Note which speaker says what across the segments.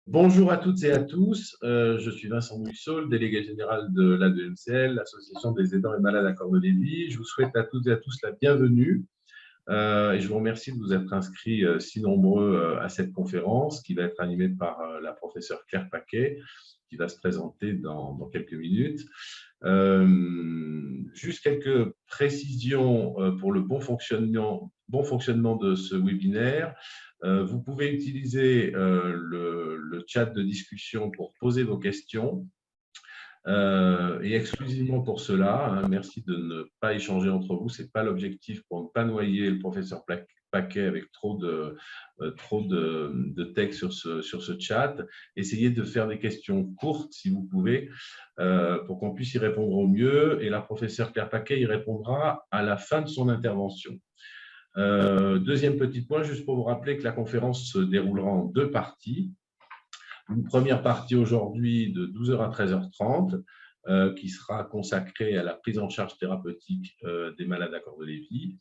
Speaker 1: Bonjour à toutes et à tous, je suis Vincent Mussol, délégué général de l'ADMCL, l'Association des aidants et malades à corps de Lévy. Je vous souhaite à toutes et à tous la bienvenue et je vous remercie de vous être inscrits si nombreux à cette conférence qui va être animée par la professeure Claire Paquet, qui va se présenter dans quelques minutes. Juste quelques précisions pour le bon fonctionnement de ce webinaire. Vous pouvez utiliser le chat de discussion pour poser vos questions et exclusivement pour cela. Merci de ne pas échanger entre vous, ce n'est pas l'objectif pour ne pas noyer le professeur Paquet avec trop de texte sur ce chat. Essayez de faire des questions courtes si vous pouvez pour qu'on puisse y répondre au mieux et la professeure Claire Paquet y répondra à la fin de son intervention. Deuxième petit point, juste pour vous rappeler que la conférence se déroulera en deux parties. Une première partie aujourd'hui de 12h à 13h30 qui sera consacrée à la prise en charge thérapeutique des malades à corps de Lévy.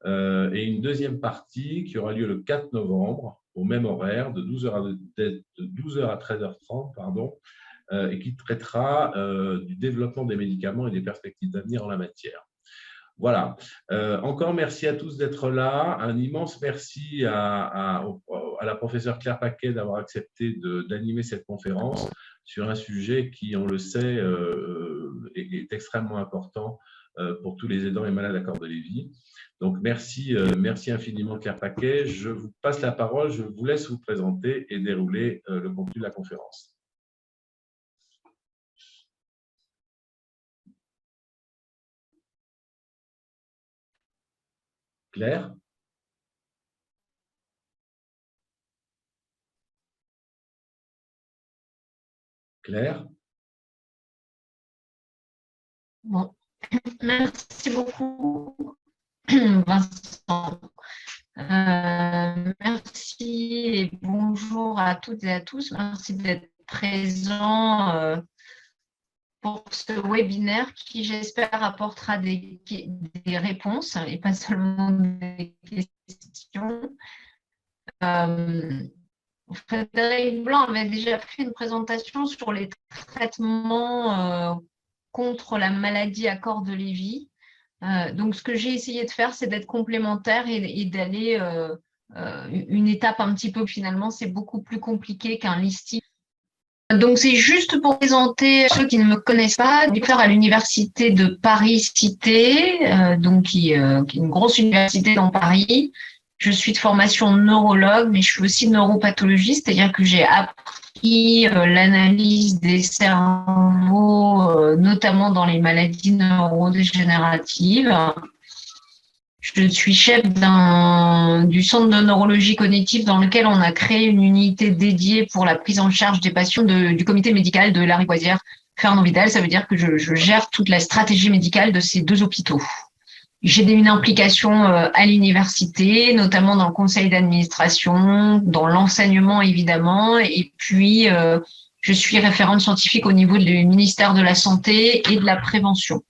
Speaker 1: Et une deuxième partie qui aura lieu le 4 novembre au même horaire de 12h à 13h30 et qui traitera du développement des médicaments et des perspectives d'avenir en la matière. Voilà. Encore merci à tous d'être là. Un immense merci à la professeure Claire Paquet d'avoir accepté d'animer cette conférence sur un sujet qui, on le sait, est extrêmement important pour tous les aidants et malades à corps de Lévy. Donc, merci infiniment Claire Paquet. Je vous passe la parole, je vous laisse vous présenter et dérouler le contenu de la conférence. Claire ? Claire ?
Speaker 2: Bon. Merci beaucoup, Vincent. Merci et bonjour à toutes et à tous. Merci d'être présents pour ce webinaire qui, j'espère, apportera des réponses et pas seulement des questions. Frédéric Blanc avait déjà fait une présentation sur les traitements contre la maladie à corps de Lévy. Donc, ce que j'ai essayé de faire, c'est d'être complémentaire et d'aller une étape un petit peu, finalement, c'est beaucoup plus compliqué qu'un listing. Donc, c'est juste pour présenter ceux qui ne me connaissent pas, je suis à l'université de Paris-Cité, qui est une grosse université dans Paris. Je suis de formation neurologue, mais je suis aussi neuropathologiste, c'est-à-dire que j'ai appris l'analyse des cerveaux, notamment dans les maladies neurodégénératives. Je suis chef du centre de neurologie cognitive dans lequel on a créé une unité dédiée pour la prise en charge des patients du comité médical de Lariboisière Fernand Vidal. Ça veut dire que je gère toute la stratégie médicale de ces deux hôpitaux. J'ai une implication à l'université, notamment dans le conseil d'administration, dans l'enseignement évidemment, et puis je suis référente scientifique au niveau du ministère de la Santé et de la Prévention.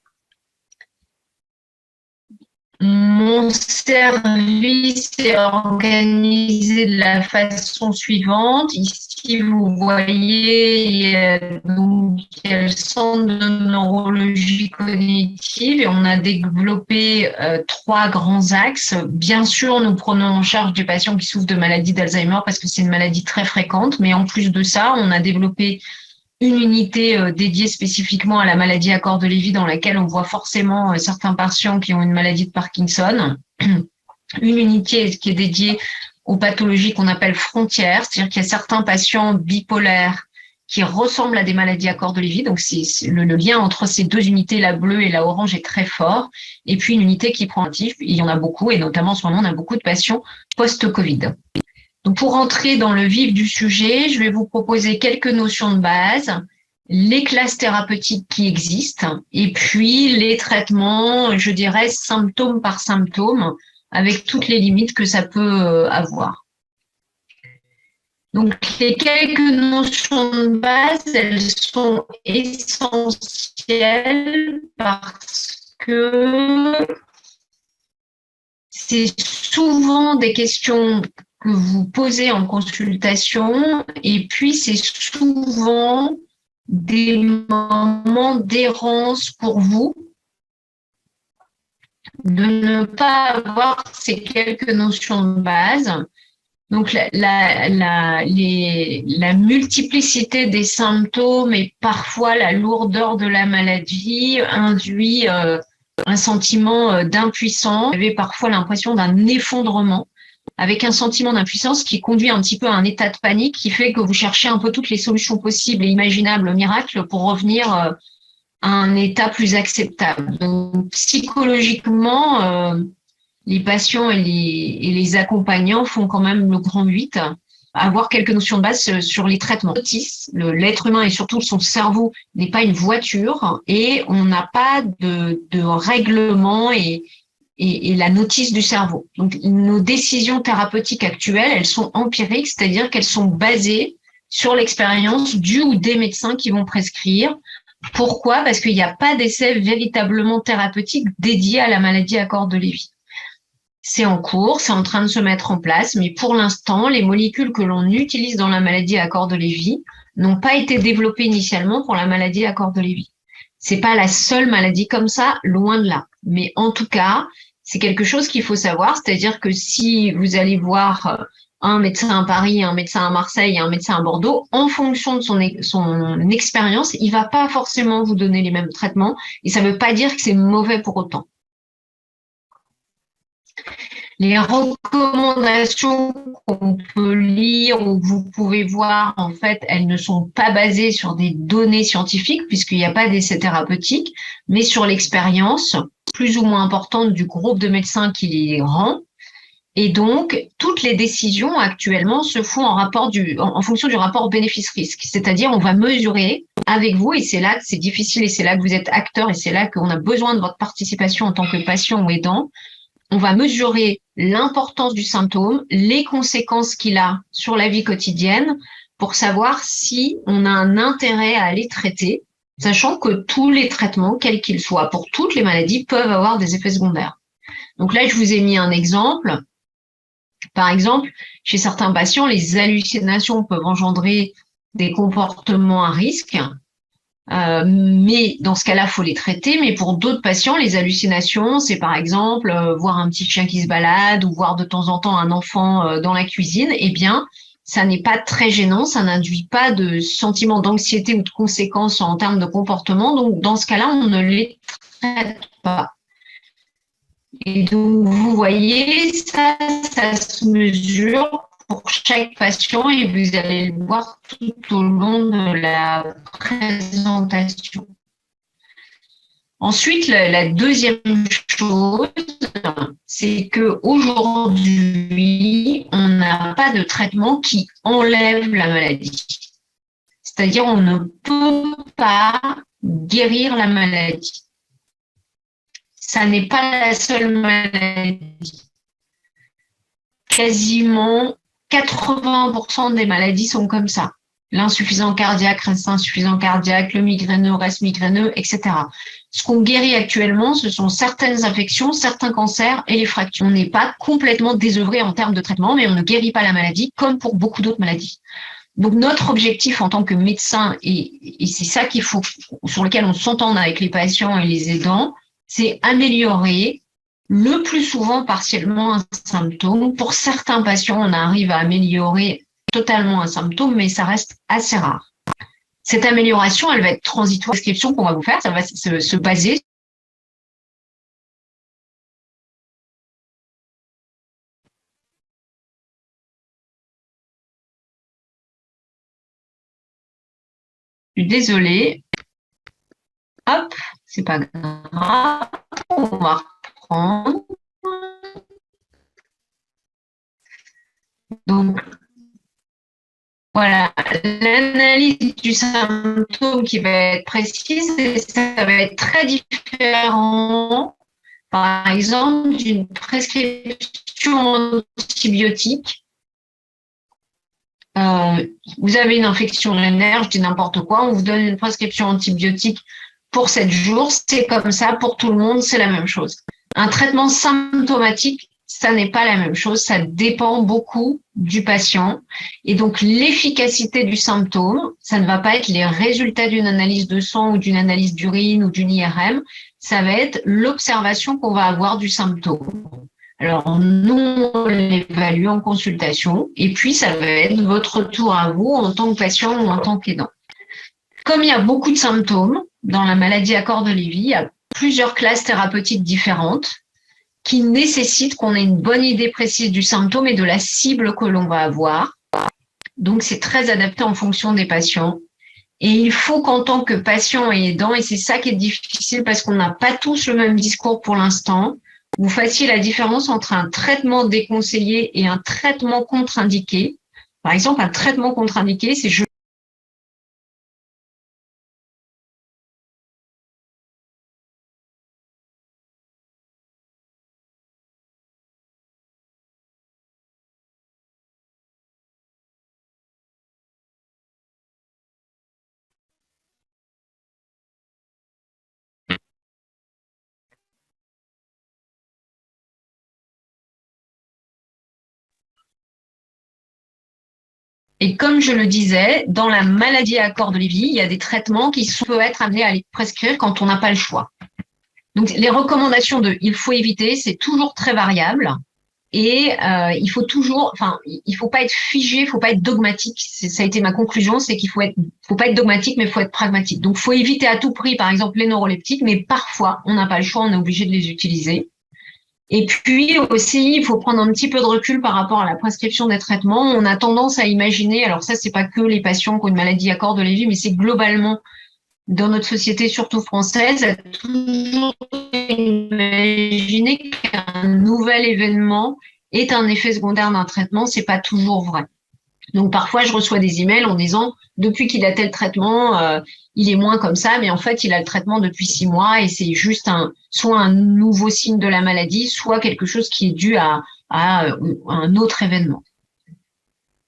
Speaker 2: Mon service est organisé de la façon suivante. Ici, vous voyez, il y a le centre de neurologie cognitive et on a développé 3 grands axes. Bien sûr, nous prenons en charge des patients qui souffrent de maladie d'Alzheimer parce que c'est une maladie très fréquente, mais en plus de ça, on a développé une unité dédiée spécifiquement à la maladie à corps de Lévy dans laquelle on voit forcément certains patients qui ont une maladie de Parkinson. Une unité qui est dédiée aux pathologies qu'on appelle frontières, c'est-à-dire qu'il y a certains patients bipolaires qui ressemblent à des maladies à corps de Lévy. Donc, le lien entre ces deux unités, la bleue et la orange, est très fort. Et puis, une unité qui prend actif, il y en a beaucoup, et notamment en ce moment, on a beaucoup de patients post-Covid. Donc, pour entrer dans le vif du sujet, je vais vous proposer quelques notions de base, les classes thérapeutiques qui existent, et puis les traitements, je dirais, symptôme par symptôme, avec toutes les limites que ça peut avoir. Donc, les quelques notions de base, elles sont essentielles parce que c'est souvent des questions que vous posez en consultation, et puis c'est souvent des moments d'errance pour vous, de ne pas avoir ces quelques notions de base. Donc, la multiplicité des symptômes et parfois la lourdeur de la maladie induit un sentiment d'impuissance. Vous avez parfois l'impression d'un effondrement, avec un sentiment d'impuissance qui conduit un petit peu à un état de panique qui fait que vous cherchez un peu toutes les solutions possibles et imaginables, miracles, pour revenir à un état plus acceptable. Donc, psychologiquement, les patients et les accompagnants font quand même le grand 8, avoir quelques notions de base sur les traitements. L'être humain et surtout son cerveau n'est pas une voiture et on n'a pas de règlement et la notice du cerveau. Donc, nos décisions thérapeutiques actuelles, elles sont empiriques, c'est-à-dire qu'elles sont basées sur l'expérience du ou des médecins qui vont prescrire. Pourquoi ? Parce qu'il n'y a pas d'essai véritablement thérapeutique dédié à la maladie à corps de Lévy. C'est en cours, c'est en train de se mettre en place, mais pour l'instant, les molécules que l'on utilise dans la maladie à corps de Lévy n'ont pas été développées initialement pour la maladie à corps de Lévy. C'est pas la seule maladie comme ça, loin de là. Mais en tout cas, c'est quelque chose qu'il faut savoir, c'est-à-dire que si vous allez voir un médecin à Paris, un médecin à Marseille et un médecin à Bordeaux, en fonction de son expérience, il va pas forcément vous donner les mêmes traitements et ça veut pas dire que c'est mauvais pour autant. Les recommandations qu'on peut lire ou que vous pouvez voir, en fait, elles ne sont pas basées sur des données scientifiques puisqu'il n'y a pas d'essai thérapeutique, mais sur l'expérience plus ou moins importante du groupe de médecins qui les rend. Et donc, toutes les décisions actuellement se font en fonction du rapport bénéfice-risque. C'est-à-dire, on va mesurer avec vous, et c'est là que c'est difficile, et c'est là que vous êtes acteur, et c'est là qu'on a besoin de votre participation en tant que patient ou aidant. On va mesurer l'importance du symptôme, les conséquences qu'il a sur la vie quotidienne pour savoir si on a un intérêt à les traiter, sachant que tous les traitements, quels qu'ils soient, pour toutes les maladies, peuvent avoir des effets secondaires. Donc là, je vous ai mis un exemple. Par exemple, chez certains patients, les hallucinations peuvent engendrer des comportements à risque. Mais dans ce cas-là, il faut les traiter. Mais pour d'autres patients, les hallucinations, c'est par exemple voir un petit chien qui se balade ou voir de temps en temps un enfant dans la cuisine. Eh bien, ça n'est pas très gênant, ça n'induit pas de sentiment d'anxiété ou de conséquences en termes de comportement. Donc, dans ce cas-là, on ne les traite pas. Et donc, vous voyez, ça se mesure pour chaque patient et vous allez le voir tout au long de la présentation. Ensuite, la deuxième chose, c'est qu'aujourd'hui, on n'a pas de traitement qui enlève la maladie. C'est-à-dire, on ne peut pas guérir la maladie. Ça n'est pas la seule maladie. Quasiment 80% des maladies sont comme ça. L'insuffisant cardiaque reste insuffisant cardiaque, le migraineux reste migraineux, etc. Ce qu'on guérit actuellement, ce sont certaines infections, certains cancers et les fractures. On n'est pas complètement désœuvré en termes de traitement, mais on ne guérit pas la maladie comme pour beaucoup d'autres maladies. Donc notre objectif en tant que médecin, et c'est ça qu'il faut, sur lequel on s'entend avec les patients et les aidants, c'est améliorer le plus souvent partiellement un symptôme. Pour certains patients, on arrive à améliorer totalement un symptôme, mais ça reste assez rare. Cette amélioration, elle va être transitoire. La description qu'on va vous faire, ça va se baser Je suis désolée. Hop, c'est pas grave. On va reprendre. Donc, voilà, l'analyse du symptôme qui va être précise, et ça va être très différent, par exemple, d'une prescription antibiotique. Vous avez une infection urinaire, je dis n'importe quoi, on vous donne une prescription antibiotique pour 7 jours, c'est comme ça pour tout le monde, c'est la même chose. Un traitement symptomatique, ça n'est pas la même chose, ça dépend beaucoup du patient. Et donc, l'efficacité du symptôme, ça ne va pas être les résultats d'une analyse de sang ou d'une analyse d'urine ou d'une IRM, ça va être l'observation qu'on va avoir du symptôme. Alors, nous, on l'évalue en consultation, et puis ça va être votre tour à vous en tant que patient ou en tant qu'aidant. Comme il y a beaucoup de symptômes dans la maladie à corps de Lévy, il y a plusieurs classes thérapeutiques différentes qui nécessitent qu'on ait une bonne idée précise du symptôme et de la cible que l'on va avoir. Donc, c'est très adapté en fonction des patients. Et il faut qu'en tant que patient et aidant, et c'est ça qui est difficile parce qu'on n'a pas tous le même discours pour l'instant, vous fassiez la différence entre un traitement déconseillé et un traitement contre-indiqué. Par exemple, un traitement contre-indiqué, c'est je Et comme je le disais, dans la maladie à corps de Lévy, il y a des traitements qui peuvent être amenés à les prescrire quand on n'a pas le choix. Donc, les recommandations de il faut éviter, c'est toujours très variable. Et il faut toujours, enfin, il faut pas être figé, il faut pas être dogmatique. Ça a été ma conclusion, c'est qu'il faut pas être dogmatique, mais il faut être pragmatique. Donc, faut éviter à tout prix, par exemple, les neuroleptiques, mais parfois, on n'a pas le choix, on est obligé de les utiliser. Et puis aussi, il faut prendre un petit peu de recul par rapport à la prescription des traitements. On a tendance à imaginer, alors ça, c'est pas que les patients qui ont une maladie à corps de Lévy, mais c'est globalement dans notre société, surtout française, à toujours imaginer qu'un nouvel événement est un effet secondaire d'un traitement. C'est pas toujours vrai. Donc parfois, je reçois des emails en disant depuis qu'il a tel traitement, il est moins comme ça, mais en fait, il a le traitement depuis 6 mois et c'est juste soit un nouveau signe de la maladie, soit quelque chose qui est dû à un autre événement.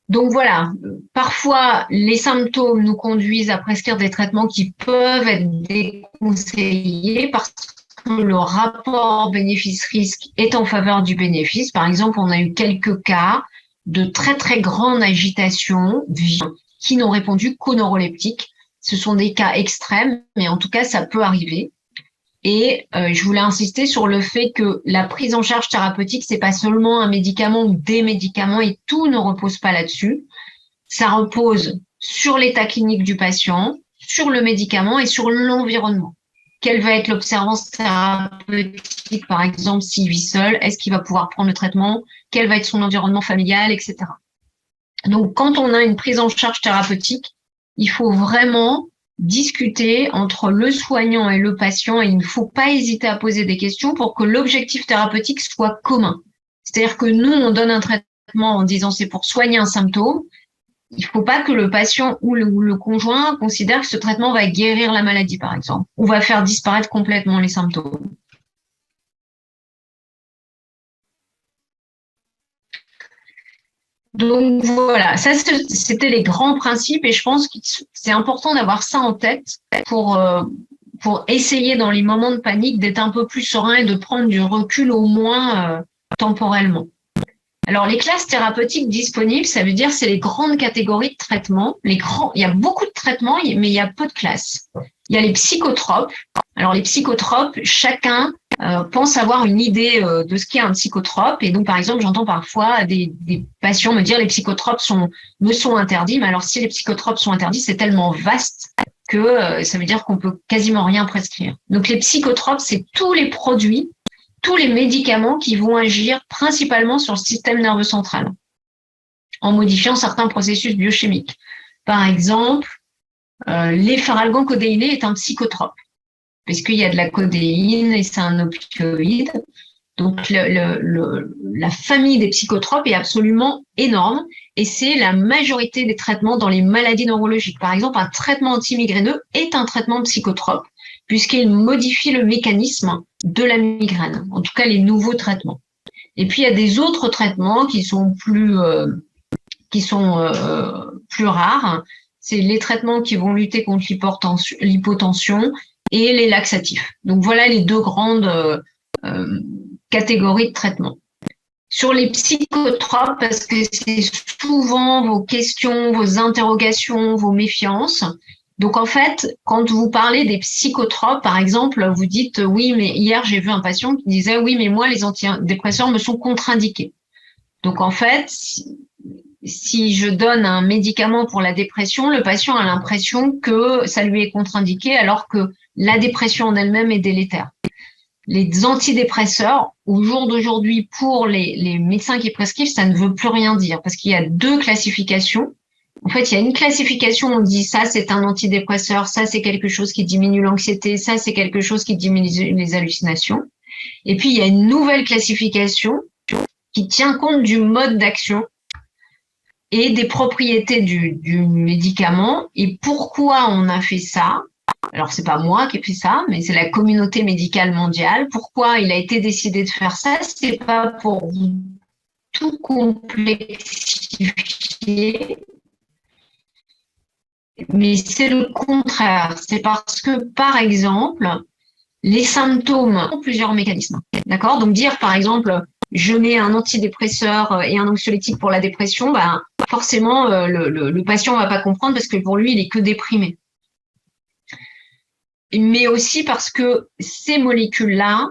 Speaker 2: Donc voilà, parfois les symptômes nous conduisent à prescrire des traitements qui peuvent être déconseillés parce que le rapport bénéfice-risque est en faveur du bénéfice. Par exemple, on a eu quelques cas de très très grande agitation qui n'ont répondu qu'aux neuroleptiques. Ce sont des cas extrêmes, mais en tout cas, ça peut arriver. Et je voulais insister sur le fait que la prise en charge thérapeutique, c'est pas seulement un médicament ou des médicaments et tout ne repose pas là-dessus. Ça repose sur l'état clinique du patient, sur le médicament et sur l'environnement. Quelle va être l'observance thérapeutique, par exemple, s'il vit seul? Est-ce qu'il va pouvoir prendre le traitement? Quel va être son environnement familial, etc. Donc, quand on a une prise en charge thérapeutique, il faut vraiment discuter entre le soignant et le patient et il ne faut pas hésiter à poser des questions pour que l'objectif thérapeutique soit commun. C'est-à-dire que nous, on donne un traitement en disant c'est pour soigner un symptôme. Il ne faut pas que le patient ou le conjoint considère que ce traitement va guérir la maladie, par exemple, ou va faire disparaître complètement les symptômes. Donc voilà, ça c'était les grands principes et je pense que c'est important d'avoir ça en tête pour essayer dans les moments de panique d'être un peu plus serein et de prendre du recul au moins temporellement. Alors les classes thérapeutiques disponibles, ça veut dire c'est les grandes catégories de traitements. Il y a beaucoup de traitements, mais il y a peu de classes. Il y a les psychotropes. Alors les psychotropes, chacun pense avoir une idée de ce qu'est un psychotrope. Et donc, par exemple, j'entends parfois des patients me dire les psychotropes me sont interdits. Mais alors, si les psychotropes sont interdits, c'est tellement vaste que ça veut dire qu'on peut quasiment rien prescrire. Donc, les psychotropes, c'est tous les produits, tous les médicaments qui vont agir principalement sur le système nerveux central en modifiant certains processus biochimiques. Par exemple, l'épharalgan-codéiné est un psychotrope parce qu'il y a de la codéine et c'est un opioïde. Donc, la famille des psychotropes est absolument énorme et c'est la majorité des traitements dans les maladies neurologiques. Par exemple, un traitement antimigraineux est un traitement psychotrope puisqu'il modifie le mécanisme de la migraine, en tout cas les nouveaux traitements. Et puis, il y a des autres traitements qui sont plus rares. C'est les traitements qui vont lutter contre l'hypotension et les laxatifs. Donc, voilà les deux grandes catégories de traitements. Sur les psychotropes, parce que c'est souvent vos questions, vos interrogations, vos méfiances. Donc, en fait, quand vous parlez des psychotropes, par exemple, vous dites, oui, mais hier, j'ai vu un patient qui disait, oui, mais moi, les antidépresseurs me sont contre-indiqués. Donc, en fait, si je donne un médicament pour la dépression, le patient a l'impression que ça lui est contre-indiqué, alors que la dépression en elle-même est délétère. Les antidépresseurs, au jour d'aujourd'hui, pour les médecins qui prescrivent, ça ne veut plus rien dire, parce qu'il y a deux classifications. En fait, il y a une classification, on dit ça, c'est un antidépresseur, ça, c'est quelque chose qui diminue l'anxiété, ça, c'est quelque chose qui diminue les hallucinations. Et puis, il y a une nouvelle classification qui tient compte du mode d'action et des propriétés du médicament. Et pourquoi on a fait ça? Alors, c'est pas moi qui ai fait ça, mais c'est la communauté médicale mondiale. Pourquoi il a été décidé de faire ça? C'est pas pour tout complexifier, mais c'est le contraire. C'est parce que, par exemple, les symptômes ont plusieurs mécanismes. D'accord? Donc, dire, par exemple, je mets un antidépresseur et un anxiolytique pour la dépression, ben, forcément, le patient ne va pas comprendre parce que pour lui, il est que déprimé. Mais aussi parce que ces molécules-là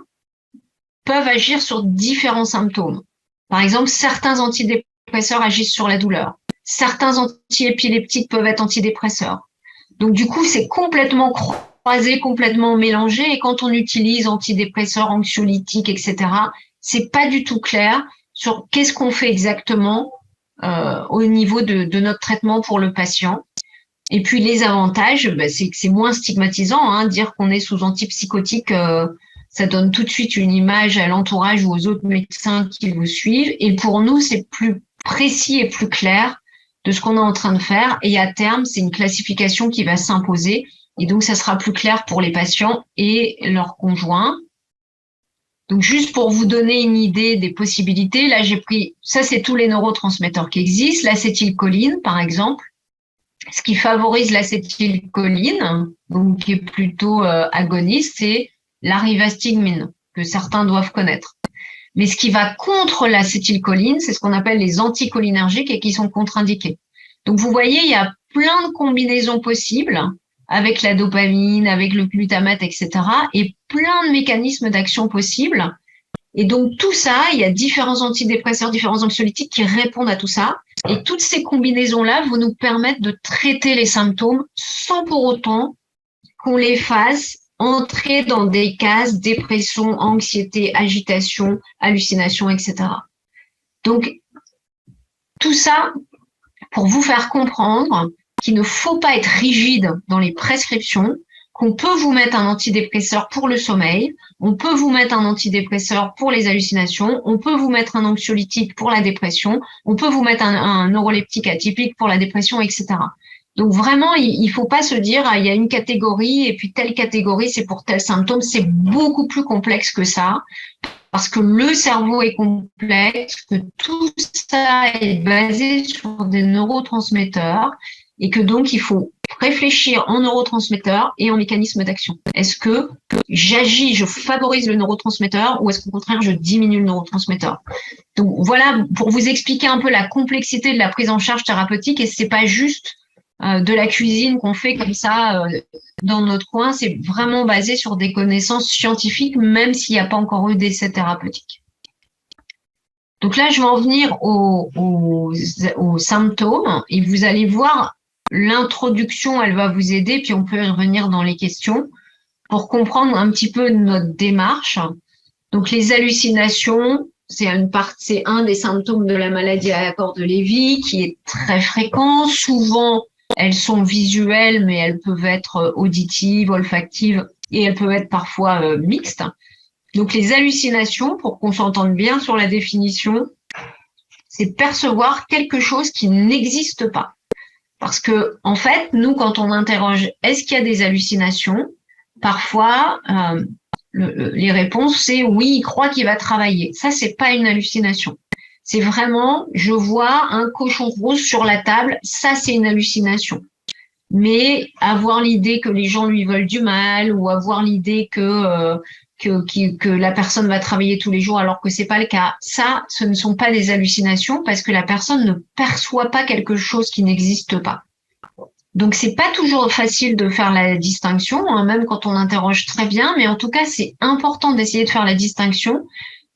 Speaker 2: peuvent agir sur différents symptômes. Par exemple, certains antidépresseurs agissent sur la douleur. Certains antiépileptiques peuvent être antidépresseurs. Donc, du coup, c'est complètement croisé, complètement mélangé. Et quand on utilise antidépresseurs, anxiolytiques, etc., c'est pas du tout clair sur qu'est-ce qu'on fait exactement au niveau de notre traitement pour le patient. Et puis les avantages, ben, c'est que c'est moins stigmatisant, hein, dire qu'on est sous antipsychotique, ça donne tout de suite une image à l'entourage ou aux autres médecins qui vous suivent. Et pour nous, c'est plus précis et plus clair de ce qu'on est en train de faire. Et à terme, c'est une classification qui va s'imposer. Et donc, ça sera plus clair pour les patients et leurs conjoints. Donc, juste pour vous donner une idée des possibilités, là, j'ai pris, ça, c'est tous les neurotransmetteurs qui existent. L'acétylcholine, par exemple, ce qui favorise l'acétylcholine, donc qui est plutôt agoniste, c'est l'arivastigmine, que certains doivent connaître. Mais ce qui va contre l'acétylcholine, c'est ce qu'on appelle les anticholinergiques et qui sont contre-indiqués. Donc, vous voyez, il y a plein de combinaisons possibles avec la dopamine, avec le glutamate, etc. et plein de mécanismes d'action possibles. Et donc, tout ça, il y a différents antidépresseurs, différents anxiolytiques qui répondent à tout ça. Et toutes ces combinaisons-là vont nous permettre de traiter les symptômes sans pour autant qu'on les fasse entrer dans des cases dépression, anxiété, agitation, hallucination, etc. Donc, tout ça pour vous faire comprendre qu'il ne faut pas être rigide dans les prescriptions, qu'on peut vous mettre un antidépresseur pour le sommeil, on peut vous mettre un antidépresseur pour les hallucinations, on peut vous mettre un anxiolytique pour la dépression, on peut vous mettre un neuroleptique atypique pour la dépression, etc. Donc vraiment, il faut pas se dire, ah, il y a une catégorie et puis telle catégorie, c'est pour tel symptôme. C'est beaucoup plus complexe que ça parce que le cerveau est complexe, que tout ça est basé sur des neurotransmetteurs et que donc il faut réfléchir en neurotransmetteurs et en mécanisme d'action. Est-ce que j'agis, je favorise le neurotransmetteur ou est-ce qu'au contraire, je diminue le neurotransmetteur? Donc voilà, pour vous expliquer un peu la complexité de la prise en charge thérapeutique, et c'est pas juste de la cuisine qu'on fait comme ça dans notre coin, c'est vraiment basé sur des connaissances scientifiques, même s'il n'y a pas encore eu d'essai thérapeutique. Donc là, je vais en venir aux symptômes et vous allez voir l'introduction, elle va vous aider, puis on peut y revenir dans les questions pour comprendre un petit peu notre démarche. Donc les hallucinations, c'est un des symptômes de la maladie à l'accord de Lévy qui est très fréquent. Souvent, elles sont visuelles, mais elles peuvent être auditives, olfactives, et elles peuvent être parfois mixtes. Donc, les hallucinations, pour qu'on s'entende bien sur la définition, c'est percevoir quelque chose qui n'existe pas. Parce que, en fait, nous, quand on interroge « est-ce qu'il y a des hallucinations ?», parfois, les réponses, c'est « oui, il croit qu'il va travailler ». Ça, c'est pas une hallucination. C'est vraiment, je vois un cochon rose sur la table, ça c'est une hallucination. Mais avoir l'idée que les gens lui veulent du mal ou avoir l'idée que la personne va travailler tous les jours alors que c'est pas le cas. Ça, ce ne sont pas des hallucinations parce que la personne ne perçoit pas quelque chose qui n'existe pas. Donc, c'est pas toujours facile de faire la distinction, hein, même quand on interroge très bien, mais en tout cas, c'est important d'essayer de faire la distinction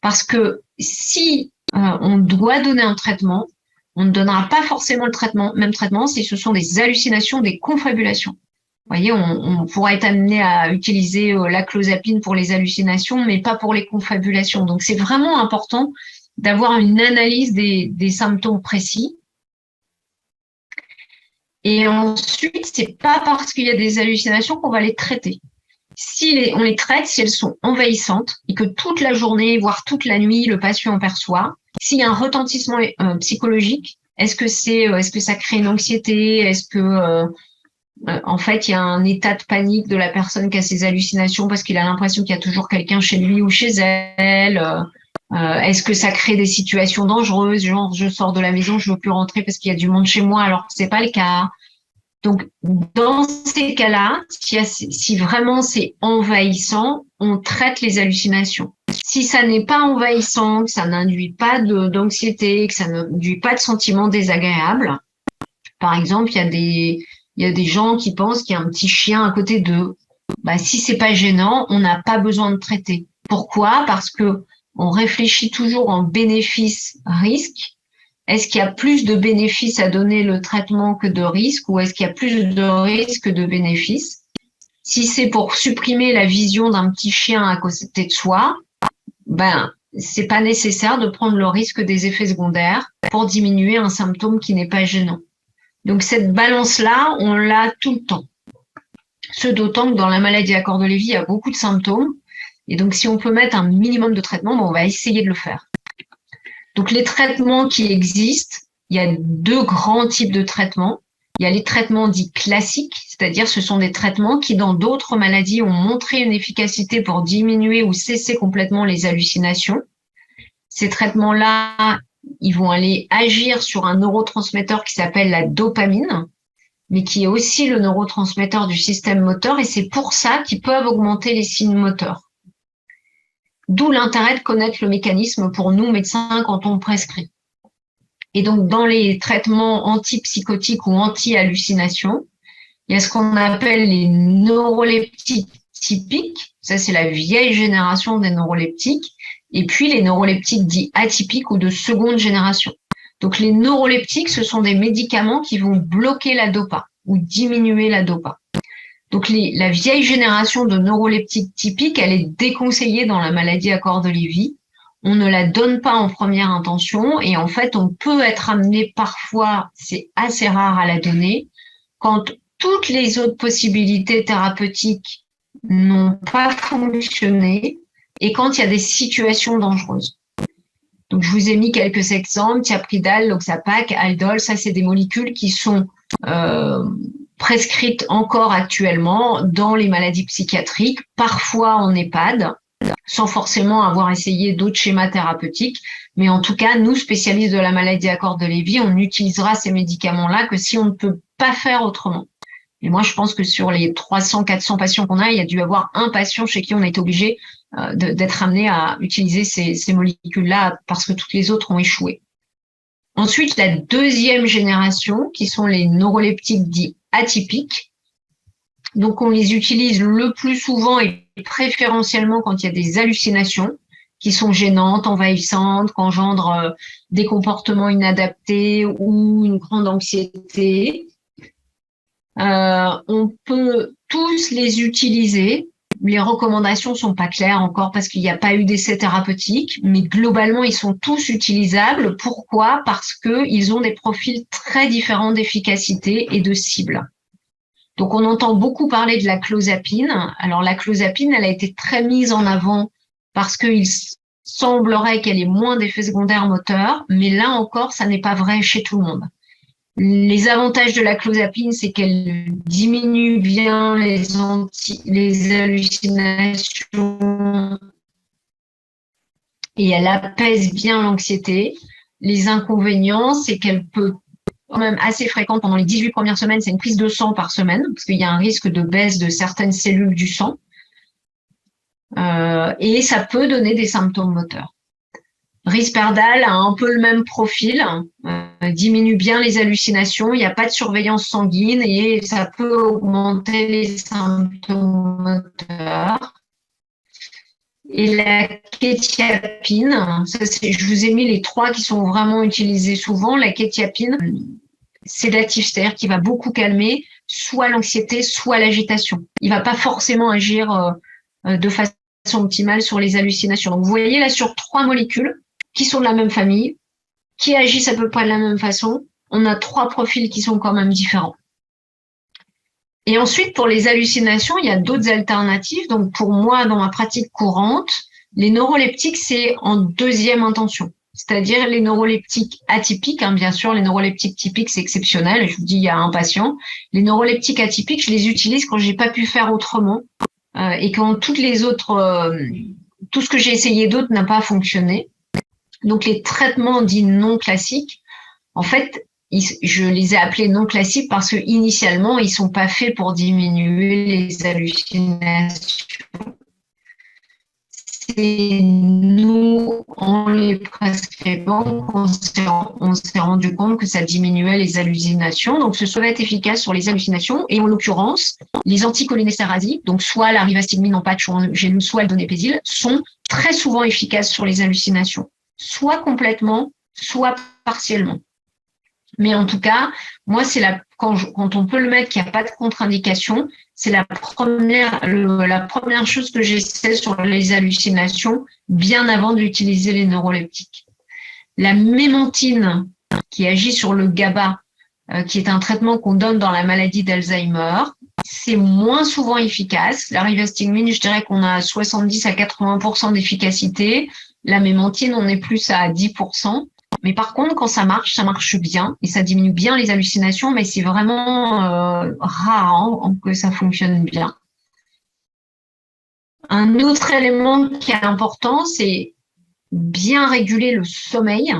Speaker 2: parce que si on doit donner un traitement, on ne donnera pas forcément même traitement si ce sont des hallucinations, des confabulations. Vous voyez, on pourra être amené à utiliser la clozapine pour les hallucinations, mais pas pour les confabulations. Donc, c'est vraiment important d'avoir une analyse des symptômes précis. Et ensuite, c'est pas parce qu'il y a des hallucinations qu'on va les traiter. Si on les traite, si elles sont envahissantes et que toute la journée, voire toute la nuit, le patient en perçoit, s'il y a un retentissement psychologique, est-ce que ça crée une anxiété? Est-ce que en fait, il y a un état de panique de la personne qui a ces hallucinations parce qu'il a l'impression qu'il y a toujours quelqu'un chez lui ou chez elle? Est-ce que ça crée des situations dangereuses, genre je sors de la maison, je veux plus rentrer parce qu'il y a du monde chez moi alors que c'est pas le cas? Donc, dans ces cas-là, si vraiment c'est envahissant, on traite les hallucinations. Si ça n'est pas envahissant, que ça n'induit pas d'anxiété, que ça n'induit pas de sentiments désagréables, par exemple, il y a des gens qui pensent qu'il y a un petit chien à côté d'eux. Bah, si c'est pas gênant, on n'a pas besoin de traiter. Pourquoi? Parce que on réfléchit toujours en bénéfice-risque. Est-ce qu'il y a plus de bénéfices à donner le traitement que de risques ou est-ce qu'il y a plus de risques que de bénéfices? Si c'est pour supprimer la vision d'un petit chien à côté de soi, ben, c'est pas nécessaire de prendre le risque des effets secondaires pour diminuer un symptôme qui n'est pas gênant. Donc, cette balance-là, on l'a tout le temps. Ce d'autant que dans la maladie à corps de Lévy, il y a beaucoup de symptômes. Et donc, si on peut mettre un minimum de traitement, ben, on va essayer de le faire. Donc, les traitements qui existent, il y a deux grands types de traitements. Il y a les traitements dits classiques, c'est-à-dire ce sont des traitements qui, dans d'autres maladies, ont montré une efficacité pour diminuer ou cesser complètement les hallucinations. Ces traitements-là, ils vont aller agir sur un neurotransmetteur qui s'appelle la dopamine, mais qui est aussi le neurotransmetteur du système moteur, et c'est pour ça qu'ils peuvent augmenter les signes moteurs. D'où l'intérêt de connaître le mécanisme pour nous, médecins, quand on prescrit. Et donc, dans les traitements antipsychotiques ou anti-hallucinations, il y a ce qu'on appelle les neuroleptiques typiques. Ça, c'est la vieille génération des neuroleptiques. Et puis, les neuroleptiques dits atypiques ou de seconde génération. Donc, les neuroleptiques, ce sont des médicaments qui vont bloquer la dopa ou diminuer la dopa. Donc, la vieille génération de neuroleptiques typiques, elle est déconseillée dans la maladie à corps de Lévy. On ne la donne pas en première intention et en fait, on peut être amené parfois, c'est assez rare à la donner, quand toutes les autres possibilités thérapeutiques n'ont pas fonctionné et quand il y a des situations dangereuses. Donc, je vous ai mis quelques exemples, thiapridal, loxapac, Haldol, ça, c'est des molécules qui sont prescrites encore actuellement dans les maladies psychiatriques, parfois en EHPAD, sans forcément avoir essayé d'autres schémas thérapeutiques. Mais en tout cas, nous, spécialistes de la maladie à corps de Lévy, on utilisera ces médicaments-là que si on ne peut pas faire autrement. Et moi, je pense que sur les 300-400 patients qu'on a, il y a dû avoir un patient chez qui on est obligé d'être amené à utiliser ces molécules-là parce que toutes les autres ont échoué. Ensuite, la deuxième génération, qui sont les neuroleptiques dits atypiques. Donc, on les utilise le plus souvent et préférentiellement quand il y a des hallucinations qui sont gênantes, envahissantes, qui engendrent des comportements inadaptés ou une grande anxiété. On peut tous les utiliser. Les recommandations sont pas claires encore parce qu'il n'y a pas eu d'essai thérapeutique, mais globalement, ils sont tous utilisables. Pourquoi? Parce qu'ils ont des profils très différents d'efficacité et de cible. Donc, on entend beaucoup parler de la clozapine. Alors, la clozapine, elle a été très mise en avant parce qu'il semblerait qu'elle ait moins d'effets secondaires moteurs, mais là encore, ça n'est pas vrai chez tout le monde. Les avantages de la clozapine, c'est qu'elle diminue bien les hallucinations et elle apaise bien l'anxiété. Les inconvénients, c'est qu'elle peut, quand même assez fréquente pendant les 18 premières semaines, c'est une prise de sang par semaine, parce qu'il y a un risque de baisse de certaines cellules du sang. et ça peut donner des symptômes moteurs. Risperdal a un peu le même profil, diminue bien les hallucinations, il n'y a pas de surveillance sanguine et ça peut augmenter les symptômes moteurs. Et la quétiapine, je vous ai mis les 3 qui sont vraiment utilisés souvent. La quétiapine, sédatif, c'est-à-dire qu'il va beaucoup calmer soit l'anxiété, soit l'agitation. Il ne va pas forcément agir de façon optimale sur les hallucinations. Donc, vous voyez là sur 3 molécules qui sont de la même famille, qui agissent à peu près de la même façon. On a 3 profils qui sont quand même différents. Et ensuite, pour les hallucinations, il y a d'autres alternatives. Donc, pour moi, dans ma pratique courante, les neuroleptiques, c'est en 2e intention. C'est-à-dire les neuroleptiques atypiques, bien sûr, les neuroleptiques typiques, c'est exceptionnel. Je vous dis, il y a un patient. Les neuroleptiques atypiques, je les utilise quand j'ai pas pu faire autrement et quand toutes les autres, tout ce que j'ai essayé d'autre n'a pas fonctionné. Donc, les traitements dits non classiques, en fait, je les ai appelés non classiques parce que initialement, ils sont pas faits pour diminuer les hallucinations. C'est nous, en les prescrivant, on s'est rendu compte que ça diminuait les hallucinations. Donc, ce serait efficace sur les hallucinations. Et en l'occurrence, les anticholinésterasies, donc soit la rivastigmine en patch ou en gélule, soit le donépézil, sont très souvent efficaces sur les hallucinations, soit complètement, soit partiellement. Mais en tout cas, moi, c'est quand on peut le mettre, qu'il n'y a pas de contre-indication, c'est la première chose que j'essaie sur les hallucinations, bien avant d'utiliser les neuroleptiques. La mémantine, qui agit sur le GABA, qui est un traitement qu'on donne dans la maladie d'Alzheimer, c'est moins souvent efficace. La rivastigmine, je dirais qu'on a 70 à 80% d'efficacité. La mémantine, on est plus à 10%. Mais par contre, quand ça marche bien et ça diminue bien les hallucinations, mais c'est vraiment rare que ça fonctionne bien. Un autre élément qui est important, c'est bien réguler le sommeil,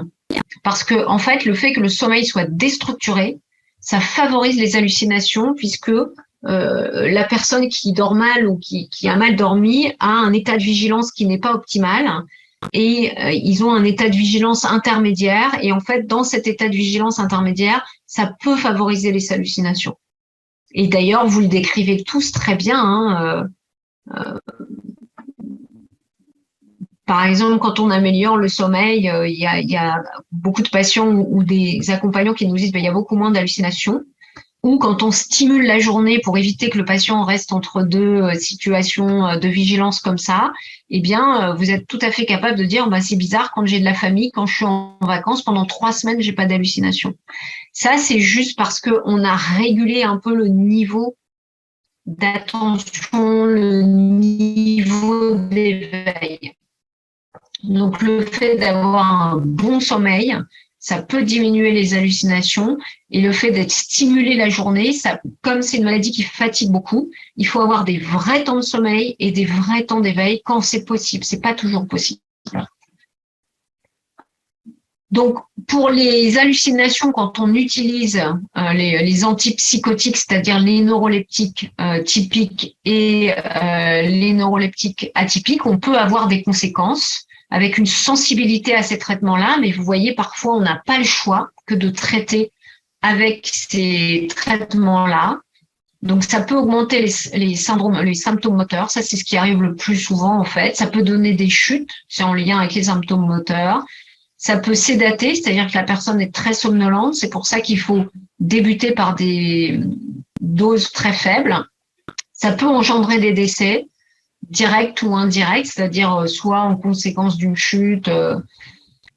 Speaker 2: parce que en fait, le fait que le sommeil soit déstructuré, ça favorise les hallucinations, puisque la personne qui dort mal ou qui a mal dormi a un état de vigilance qui n'est pas optimal. Et ils ont un état de vigilance intermédiaire. Et en fait, dans cet état de vigilance intermédiaire, ça peut favoriser les hallucinations. Et d'ailleurs, vous le décrivez tous très bien. Par exemple, quand on améliore le sommeil, il y a beaucoup de patients ou des accompagnants qui nous disent qu'il y a beaucoup moins d'hallucinations. Ou quand on stimule la journée pour éviter que le patient reste entre 2 situations de vigilance comme ça, eh bien, vous êtes tout à fait capable de dire, c'est bizarre, quand j'ai de la famille, quand je suis en vacances, pendant 3 semaines, j'ai pas d'hallucination. Ça, c'est juste parce qu'on a régulé un peu le niveau d'attention, le niveau d'éveil. Donc, le fait d'avoir un bon sommeil, ça peut diminuer les hallucinations, et le fait d'être stimulé la journée, comme c'est une maladie qui fatigue beaucoup, il faut avoir des vrais temps de sommeil et des vrais temps d'éveil quand c'est possible. C'est pas toujours possible. Donc, pour les hallucinations, quand on utilise les antipsychotiques, c'est-à-dire les neuroleptiques typiques et les neuroleptiques atypiques, on peut avoir des conséquences avec une sensibilité à ces traitements-là, mais vous voyez, parfois, on n'a pas le choix que de traiter avec ces traitements-là. Donc, ça peut augmenter les symptômes moteurs. Ça, c'est ce qui arrive le plus souvent, en fait. Ça peut donner des chutes, c'est en lien avec les symptômes moteurs. Ça peut sédater, c'est-à-dire que la personne est très somnolente. C'est pour ça qu'il faut débuter par des doses très faibles. Ça peut engendrer des décès, directs ou indirects, c'est-à-dire soit en conséquence d'une chute.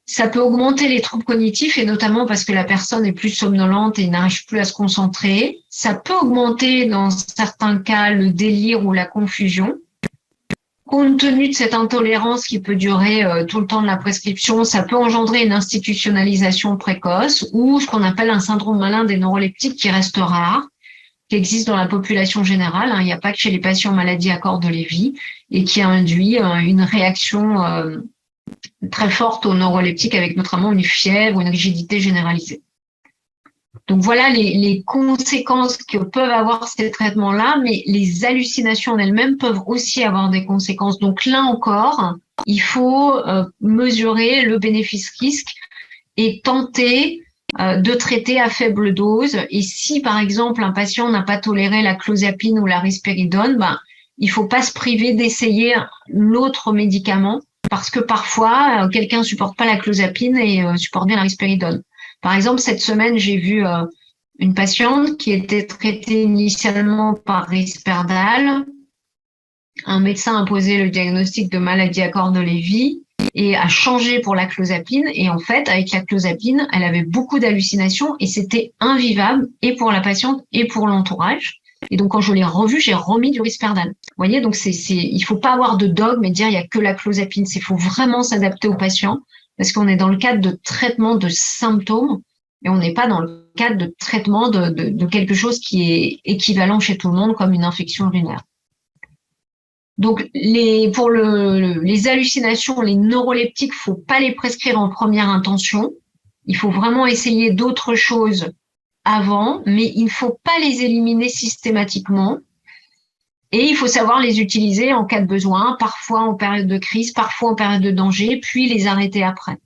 Speaker 2: Ça peut augmenter les troubles cognitifs, et notamment parce que la personne est plus somnolente et n'arrive plus à se concentrer. Ça peut augmenter, dans certains cas, le délire ou la confusion. Compte tenu de cette intolérance qui peut durer tout le temps de la prescription, ça peut engendrer une institutionnalisation précoce ou ce qu'on appelle un syndrome malin des neuroleptiques qui reste rare, qui existe dans la population générale. Il n'y a pas que chez les patients maladies à corps de Lévy, et qui induit une réaction très forte aux neuroleptiques avec notamment une fièvre ou une rigidité généralisée. Donc voilà les conséquences que peuvent avoir ces traitements-là, mais les hallucinations en elles-mêmes peuvent aussi avoir des conséquences. Donc là encore, il faut mesurer le bénéfice-risque et tenter de traiter à faible dose. Et si, par exemple, un patient n'a pas toléré la clozapine ou la risperidone, ben, il ne faut pas se priver d'essayer l'autre médicament parce que parfois, quelqu'un ne supporte pas la clozapine et supporte bien la risperidone. Par exemple, cette semaine, j'ai vu une patiente qui était traitée initialement par Risperdal. Un médecin a posé le diagnostic de maladie à corps de Lévy et a changé pour la clozapine. Et en fait, avec la clozapine, elle avait beaucoup d'hallucinations et c'était invivable et pour la patiente et pour l'entourage. Et donc, quand je l'ai revue, j'ai remis du Risperdal. Vous voyez, donc il faut pas avoir de dogme et dire il y a que la clozapine. Il faut vraiment s'adapter aux patients parce qu'on est dans le cadre de traitement de symptômes et on n'est pas dans le cadre de traitement de quelque chose qui est équivalent chez tout le monde comme une infection urinaire. Donc, pour les hallucinations, les neuroleptiques, faut pas les prescrire en première intention. Il faut vraiment essayer d'autres choses avant, mais il ne faut pas les éliminer systématiquement. Et il faut savoir les utiliser en cas de besoin, parfois en période de crise, parfois en période de danger, puis les arrêter après.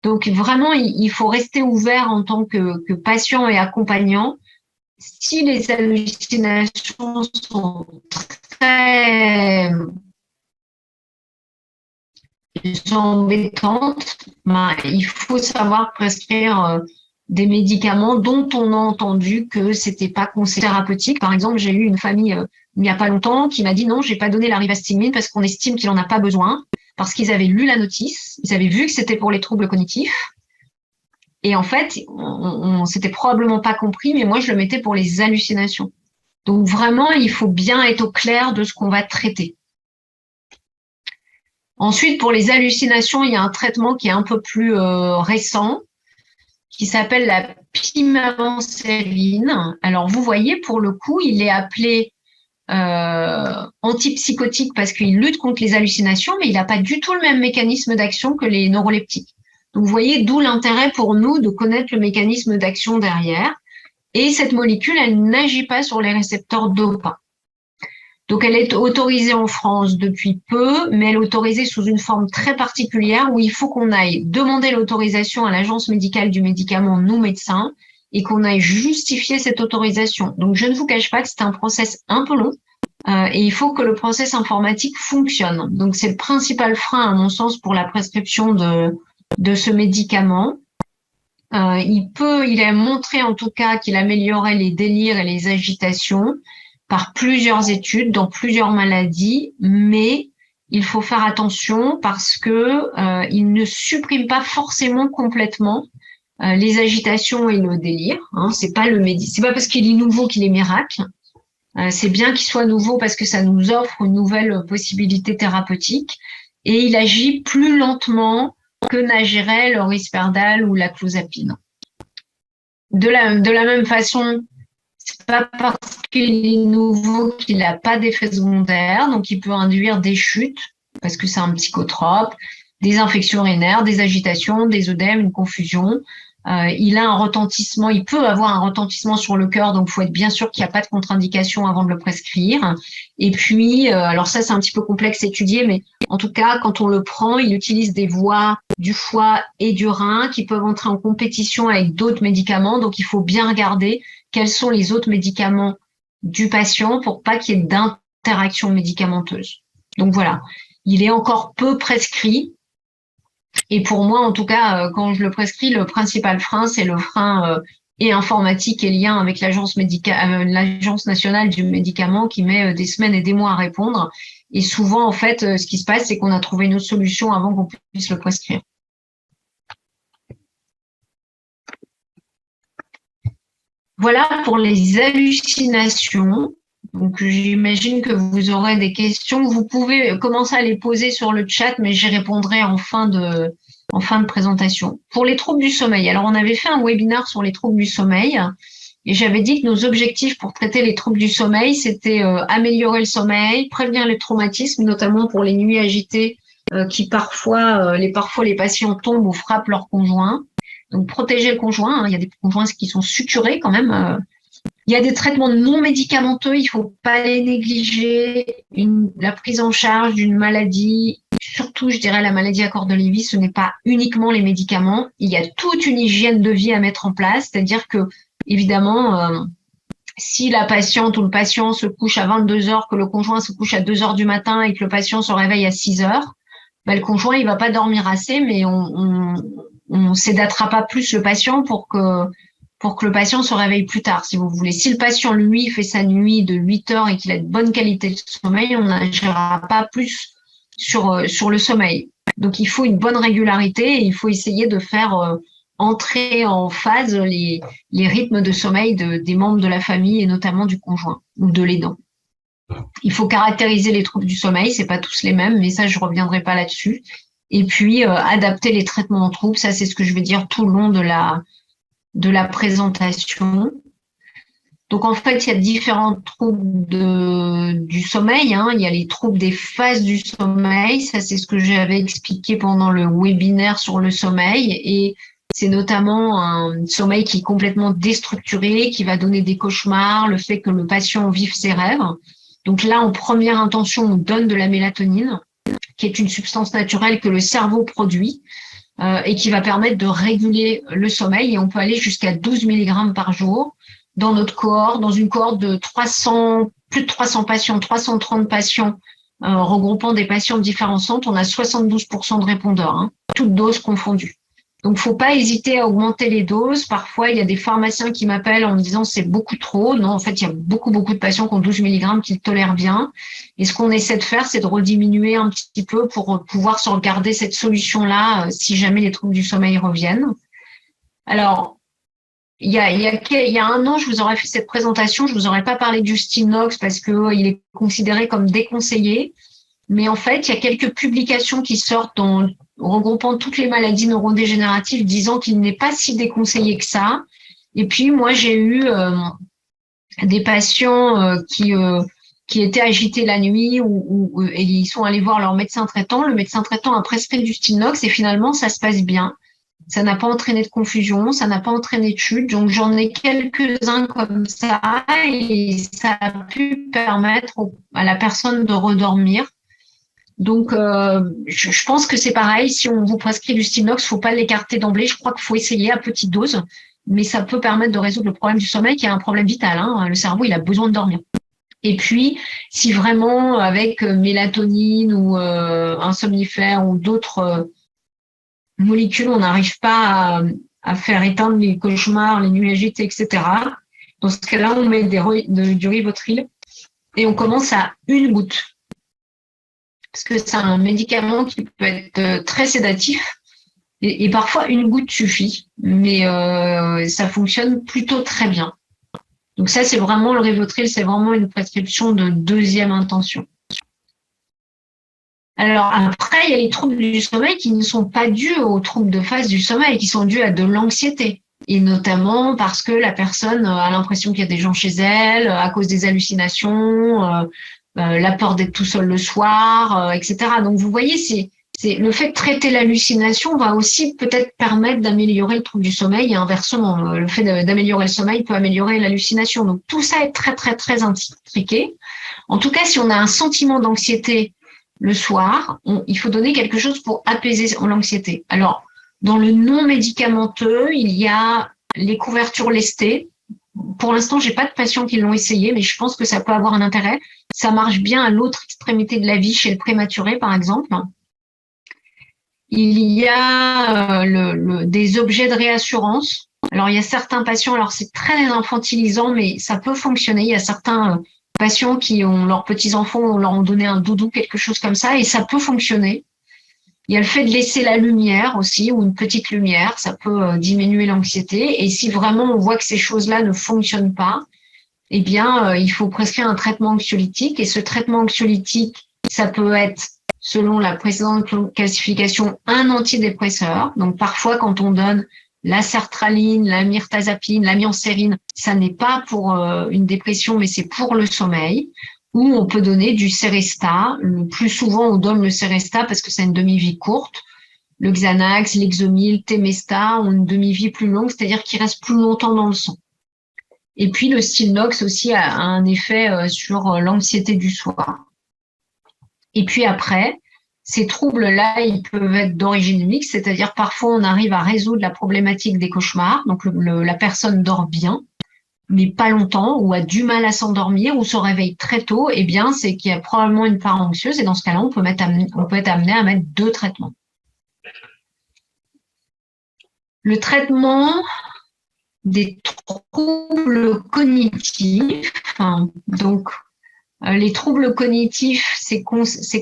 Speaker 2: Donc, vraiment, il faut rester ouvert en tant que patient et accompagnant. Si les hallucinations sont très embêtantes, ben, il faut savoir prescrire des médicaments dont on a entendu que c'était pas conseillé thérapeutique. Par exemple, j'ai eu une famille il n'y a pas longtemps qui m'a dit non, j'ai pas donné la rivastigmine parce qu'on estime qu'il en a pas besoin, parce qu'ils avaient lu la notice, ils avaient vu que c'était pour les troubles cognitifs. Et en fait, on s'était probablement pas compris, mais moi, je le mettais pour les hallucinations. Donc vraiment, il faut bien être au clair de ce qu'on va traiter. Ensuite, pour les hallucinations, il y a un traitement qui est un peu plus récent, qui s'appelle la pimavanseline. Alors, vous voyez, pour le coup, il est appelé antipsychotique parce qu'il lutte contre les hallucinations, mais il n'a pas du tout le même mécanisme d'action que les neuroleptiques. Donc, vous voyez, d'où l'intérêt pour nous de connaître le mécanisme d'action derrière. Et cette molécule, elle n'agit pas sur les récepteurs dopamine. Donc, elle est autorisée en France depuis peu, mais elle est autorisée sous une forme très particulière où il faut qu'on aille demander l'autorisation à l'agence médicale du médicament, nous médecins, et qu'on aille justifier cette autorisation. Donc, je ne vous cache pas que c'est un process un peu long et il faut que le process informatique fonctionne. Donc, c'est le principal frein, à mon sens, pour la prescription de ce médicament. Il a montré en tout cas qu'il améliorait les délires et les agitations par plusieurs études dans plusieurs maladies, mais il faut faire attention parce que il ne supprime pas forcément complètement les agitations et le délire. Hein. C'est pas parce qu'il est nouveau qu'il est miracle. C'est bien qu'il soit nouveau parce que ça nous offre une nouvelle possibilité thérapeutique et il agit plus lentement que n'agirait le Risperdal ou la clozapine. De la même façon, c'est pas parce qu'il est nouveau qu'il n'a pas d'effet secondaire, donc il peut induire des chutes parce que c'est un psychotrope, des infections urinaires, des agitations, des œdèmes, une confusion. Il a un retentissement, il peut avoir un retentissement sur le cœur, donc il faut être bien sûr qu'il n'y a pas de contre-indication avant de le prescrire. Et puis, alors ça c'est un petit peu complexe à étudier, mais en tout cas, quand on le prend, il utilise des voies du foie et du rein qui peuvent entrer en compétition avec d'autres médicaments, donc il faut bien regarder quels sont les autres médicaments du patient pour pas qu'il y ait d'interaction médicamenteuse. Donc voilà, il est encore peu prescrit. Et pour moi, en tout cas, quand je le prescris, le principal frein, c'est le frein et informatique et lien avec l'agence nationale du médicament qui met des semaines et des mois à répondre. Et souvent, en fait, ce qui se passe, c'est qu'on a trouvé une autre solution avant qu'on puisse le prescrire. Voilà pour les hallucinations. Donc, j'imagine que vous aurez des questions. Vous pouvez commencer à les poser sur le chat, mais j'y répondrai en fin de présentation. Pour les troubles du sommeil, alors on avait fait un webinaire sur les troubles du sommeil et j'avais dit que nos objectifs pour traiter les troubles du sommeil, c'était améliorer le sommeil, prévenir les traumatismes, notamment pour les nuits agitées qui parfois les patients tombent ou frappent leur conjoint. Donc, protéger le conjoint. Hein. Il y a des conjoints qui sont suturés quand même. Il y a des traitements non médicamenteux, il ne faut pas les négliger. La prise en charge d'une maladie, surtout, je dirais, la maladie à corps de Lévy, ce n'est pas uniquement les médicaments. Il y a toute une hygiène de vie à mettre en place, c'est-à-dire que, évidemment, si la patiente ou le patient se couche à 22 heures, que le conjoint se couche à 2 heures du matin et que le patient se réveille à 6 heures, ben, le conjoint, il va pas dormir assez, mais on sédatera pas plus le patient pour que le patient se réveille plus tard, si vous voulez. Si le patient, lui, fait sa nuit de 8 heures et qu'il a de bonne qualité de sommeil, on n'agira pas plus sur le sommeil. Donc, il faut une bonne régularité et il faut essayer de faire entrer en phase les rythmes de sommeil des membres de la famille et notamment du conjoint ou de l'aidant. Il faut caractériser les troubles du sommeil, c'est pas tous les mêmes, mais ça, je reviendrai pas là-dessus. Et puis, adapter les traitements en troubles, ça, c'est ce que je vais dire tout le long de la présentation. Donc, en fait, il y a différents troubles du sommeil. Hein. Il y a les troubles des phases du sommeil. Ça, c'est ce que j'avais expliqué pendant le webinaire sur le sommeil. Et c'est notamment un sommeil qui est complètement déstructuré, qui va donner des cauchemars, le fait que le patient vive ses rêves. Donc là, en première intention, on donne de la mélatonine, qui est une substance naturelle que le cerveau produit. Et qui va permettre de réguler le sommeil. Et on peut aller jusqu'à 12 mg par jour dans notre cohorte, dans une cohorte de plus de 300 patients, 330 patients, regroupant des patients de différents centres. On a 72% de répondeurs, hein, toutes doses confondues. Donc, faut pas hésiter à augmenter les doses. Parfois, il y a des pharmaciens qui m'appellent en me disant c'est beaucoup trop. Non, en fait, il y a beaucoup de patients qui ont 12 mg qui le tolèrent bien. Et ce qu'on essaie de faire, c'est de rediminuer un petit peu pour pouvoir se regarder cette solution-là si jamais les troubles du sommeil reviennent. Alors, il y a un an, je vous aurais fait cette présentation. Je vous aurais pas parlé du Stilnox parce qu'il est considéré comme déconseillé. Mais en fait, il y a quelques publications qui sortent regroupant toutes les maladies neurodégénératives, disant qu'il n'est pas si déconseillé que ça. Et puis, moi, j'ai eu des patients qui étaient agités la nuit et ils sont allés voir leur médecin traitant. Le médecin traitant a prescrit du Stilnox et finalement, ça se passe bien. Ça n'a pas entraîné de confusion, ça n'a pas entraîné de chute. Donc, j'en ai quelques-uns comme ça et ça a pu permettre à la personne de redormir. Donc, je pense que c'est pareil. Si on vous prescrit du Stilnox, il ne faut pas l'écarter d'emblée. Je crois qu'il faut essayer à petite dose, mais ça peut permettre de résoudre le problème du sommeil, qui est un problème vital. Hein. Le cerveau, il a besoin de dormir. Et puis, si vraiment avec mélatonine ou un somnifère ou d'autres molécules, on n'arrive pas à faire éteindre les cauchemars, les nuits agitées, etc., dans ce cas-là, on met du Rivotril et on commence à 1 goutte. Parce que c'est un médicament qui peut être très sédatif et parfois 1 goutte suffit, mais ça fonctionne plutôt très bien. Donc ça, c'est vraiment le Rivotril, c'est vraiment une prescription de 2e intention. Alors après, il y a les troubles du sommeil qui ne sont pas dus aux troubles de phase du sommeil, qui sont dus à de l'anxiété. Et notamment parce que la personne a l'impression qu'il y a des gens chez elle, à cause des hallucinations, la peur d'être tout seul le soir, etc. Donc, vous voyez, c'est le fait de traiter l'hallucination va aussi peut-être permettre d'améliorer le trouble du sommeil et inversement. Le fait d'améliorer le sommeil peut améliorer l'hallucination. Donc, tout ça est très, très, très intriqué. En tout cas, si on a un sentiment d'anxiété le soir, il faut donner quelque chose pour apaiser l'anxiété. Alors, dans le non médicamenteux, il y a les couvertures lestées. Pour l'instant, j'ai pas de patients qui l'ont essayé, mais je pense que ça peut avoir un intérêt. Ça marche bien à l'autre extrémité de la vie, chez le prématuré, par exemple. Il y a des objets de réassurance. Alors, il y a certains patients, alors c'est très infantilisant, mais ça peut fonctionner. Il y a certains patients qui ont leurs petits-enfants, on leur a donné un doudou, quelque chose comme ça, et ça peut fonctionner. Il y a le fait de laisser la lumière aussi, ou une petite lumière, ça peut diminuer l'anxiété. Et si vraiment on voit que ces choses-là ne fonctionnent pas, eh bien, il faut prescrire un traitement anxiolytique. Et ce traitement anxiolytique, ça peut être, selon la précédente classification, un antidépresseur. Donc, parfois, quand on donne la sertraline, la mirtazapine, la mycéline, ça n'est pas pour une dépression, mais c'est pour le sommeil. Ou on peut donner du Seresta. Le plus souvent, on donne le Seresta parce que c'est une demi-vie courte. le Xanax, l'Exomil, Temesta ont une demi-vie plus longue, c'est-à-dire qu'ils restent plus longtemps dans le sang. Et puis le Stilnox aussi a un effet sur l'anxiété du soir. Et puis après, ces troubles-là, ils peuvent être d'origine mixte, c'est-à-dire parfois on arrive à résoudre la problématique des cauchemars, donc la personne dort bien, mais pas longtemps, ou a du mal à s'endormir, ou se réveille très tôt, eh bien c'est qu'il y a probablement une part anxieuse, et dans ce cas-là, on peut être amené à mettre 2 traitements. Le traitement des troubles cognitifs, donc les troubles cognitifs, c'est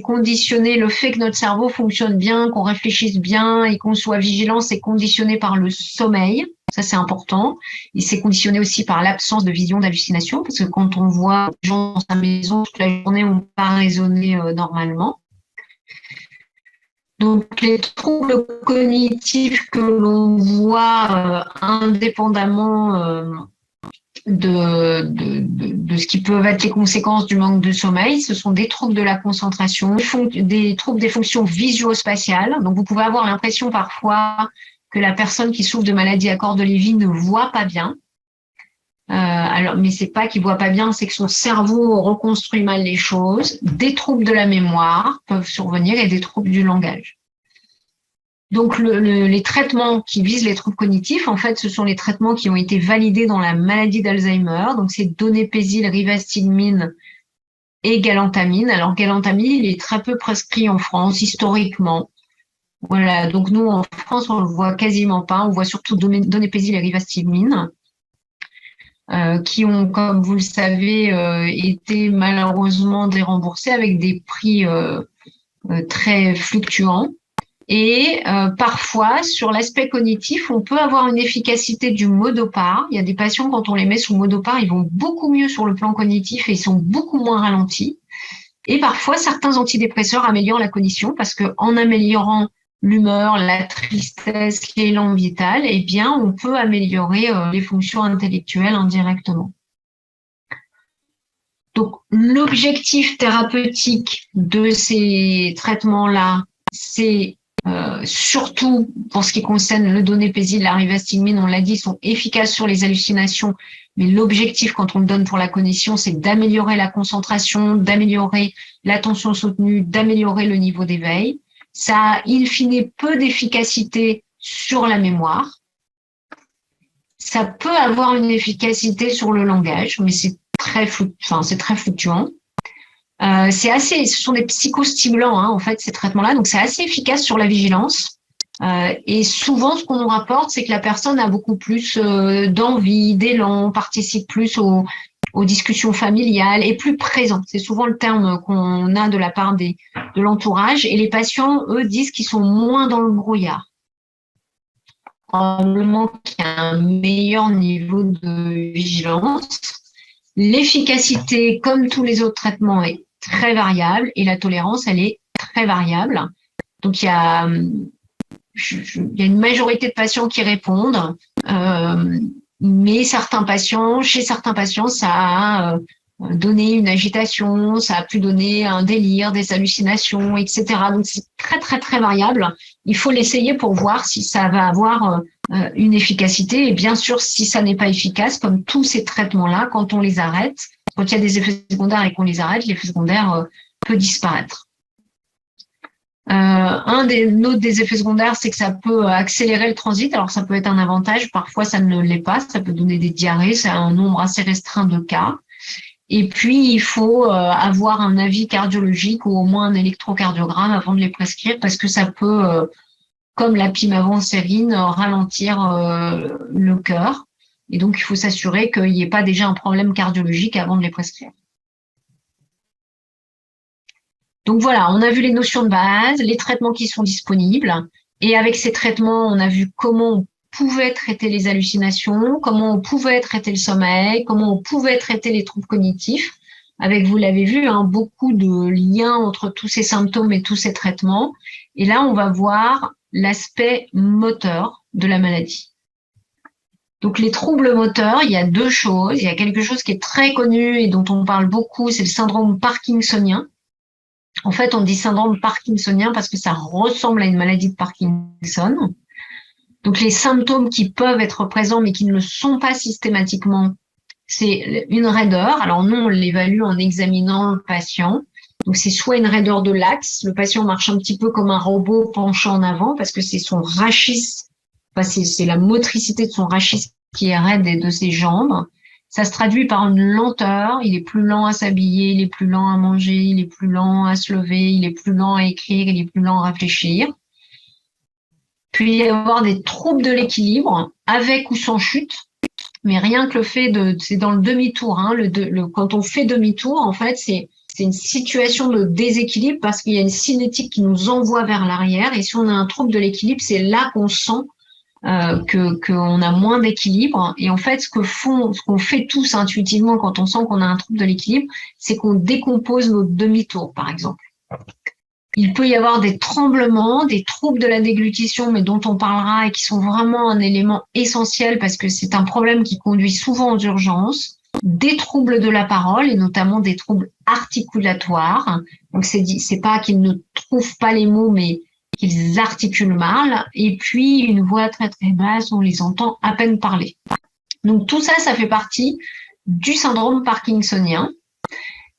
Speaker 2: conditionner le fait que notre cerveau fonctionne bien, qu'on réfléchisse bien et qu'on soit vigilant, c'est conditionné par le sommeil, ça c'est important, et c'est conditionné aussi par l'absence de vision, d'hallucination, parce que quand on voit des gens dans sa maison toute la journée, on ne peut pas raisonner normalement. Donc, les troubles cognitifs que l'on voit indépendamment de ce qui peuvent être les conséquences du manque de sommeil, ce sont des troubles de la concentration, des troubles des fonctions visuospatiales. Donc, vous pouvez avoir l'impression parfois que la personne qui souffre de maladie à corps de Lévy ne voit pas bien. Mais c'est pas qu'il voit pas bien, c'est que son cerveau reconstruit mal les choses. Des troubles de la mémoire peuvent survenir et des troubles du langage. Donc, les traitements qui visent les troubles cognitifs, en fait, ce sont les traitements qui ont été validés dans la maladie d'Alzheimer. Donc, c'est donépésil, rivastigmine et galantamine. Alors, galantamine, il est très peu prescrit en France, historiquement. Voilà. Donc, nous, en France, on le voit quasiment pas. On voit surtout donépésil et rivastigmine. Qui ont, comme vous le savez, été malheureusement déremboursés avec des prix très fluctuants. Et parfois, sur l'aspect cognitif, on peut avoir une efficacité du Modopar. Il y a des patients, quand on les met sous Modopar, ils vont beaucoup mieux sur le plan cognitif et ils sont beaucoup moins ralentis. Et parfois, certains antidépresseurs améliorent la cognition parce qu'en améliorant l'humeur, la tristesse, l'élan vital, eh bien, on peut améliorer les fonctions intellectuelles indirectement. Donc, l'objectif thérapeutique de ces traitements-là, c'est surtout pour ce qui concerne le donépésil, la rivastigmine, on l'a dit, sont efficaces sur les hallucinations, mais l'objectif, quand on le donne pour la cognition, c'est d'améliorer la concentration, d'améliorer l'attention soutenue, d'améliorer le niveau d'éveil. Ça a, in fine, peu d'efficacité sur la mémoire. Ça peut avoir une efficacité sur le langage, mais c'est très fluctuant. Ce sont des psychostimulants, en fait, ces traitements-là. Donc, c'est assez efficace sur la vigilance. Et souvent, ce qu'on nous rapporte, c'est que la personne a beaucoup plus d'envie, d'élan, participe plus aux discussions familiales, est plus présente. C'est souvent le terme qu'on a de la part de l'entourage. Et les patients, eux, disent qu'ils sont moins dans le brouillard. Probablement qu'il y a un meilleur niveau de vigilance. L'efficacité, comme tous les autres traitements, est très variable et la tolérance, elle est très variable. Donc, il y a une majorité de patients qui répondent, mais chez certains patients, ça a donné une agitation, ça a pu donner un délire, des hallucinations, etc. Donc, c'est très, très, très variable. Il faut l'essayer pour voir si ça va avoir une efficacité. Et bien sûr, si ça n'est pas efficace, comme tous ces traitements-là, quand on les arrête, quand il y a des effets secondaires et qu'on les arrête, l'effet secondaire peut disparaître. Un des effets secondaires, c'est que ça peut accélérer le transit. Alors, ça peut être un avantage. Parfois, ça ne l'est pas. Ça peut donner des diarrhées. C'est un nombre assez restreint de cas. Et puis, il faut avoir un avis cardiologique ou au moins un électrocardiogramme avant de les prescrire parce que ça peut, comme la pimavanséline, ralentir le cœur. Et donc, il faut s'assurer qu'il n'y ait pas déjà un problème cardiologique avant de les prescrire. Donc voilà, on a vu les notions de base, les traitements qui sont disponibles. Et avec ces traitements, on a vu comment on pouvait traiter les hallucinations, comment on pouvait traiter le sommeil, comment on pouvait traiter les troubles cognitifs. Avec, vous l'avez vu, beaucoup de liens entre tous ces symptômes et tous ces traitements. Et là, on va voir l'aspect moteur de la maladie. Donc, les troubles moteurs, il y a 2 choses. Il y a quelque chose qui est très connu et dont on parle beaucoup, c'est le syndrome parkinsonien. En fait, on dit syndrome parkinsonien parce que ça ressemble à une maladie de Parkinson. Donc, les symptômes qui peuvent être présents mais qui ne le sont pas systématiquement, c'est une raideur. Alors, nous, on l'évalue en examinant le patient. Donc, c'est soit une raideur de l'axe, le patient marche un petit peu comme un robot penché en avant parce que c'est son rachis, enfin, c'est la motricité de son rachis qui est raide et de ses jambes. Ça se traduit par une lenteur. Il est plus lent à s'habiller, il est plus lent à manger, il est plus lent à se lever, il est plus lent à écrire, il est plus lent à réfléchir. Puis, il y avoir des troubles de l'équilibre avec ou sans chute. Mais rien que le fait c'est dans le demi-tour, hein, quand on fait demi-tour, en fait, c'est une situation de déséquilibre parce qu'il y a une cinétique qui nous envoie vers l'arrière. Et si on a un trouble de l'équilibre, c'est là qu'on sent qu'on a moins d'équilibre. Et en fait, ce qu'on fait tous intuitivement quand on sent qu'on a un trouble de l'équilibre, c'est qu'on décompose notre demi-tour, par exemple. Il peut y avoir des tremblements, des troubles de la déglutition, mais dont on parlera et qui sont vraiment un élément essentiel parce que c'est un problème qui conduit souvent aux urgences, des troubles de la parole et notamment des troubles articulatoires. Donc, c'est pas qu'ils ne trouvent pas les mots, mais qu'ils articulent mal. Et puis, une voix très, très basse, on les entend à peine parler. Donc, tout ça, ça fait partie du syndrome parkinsonien.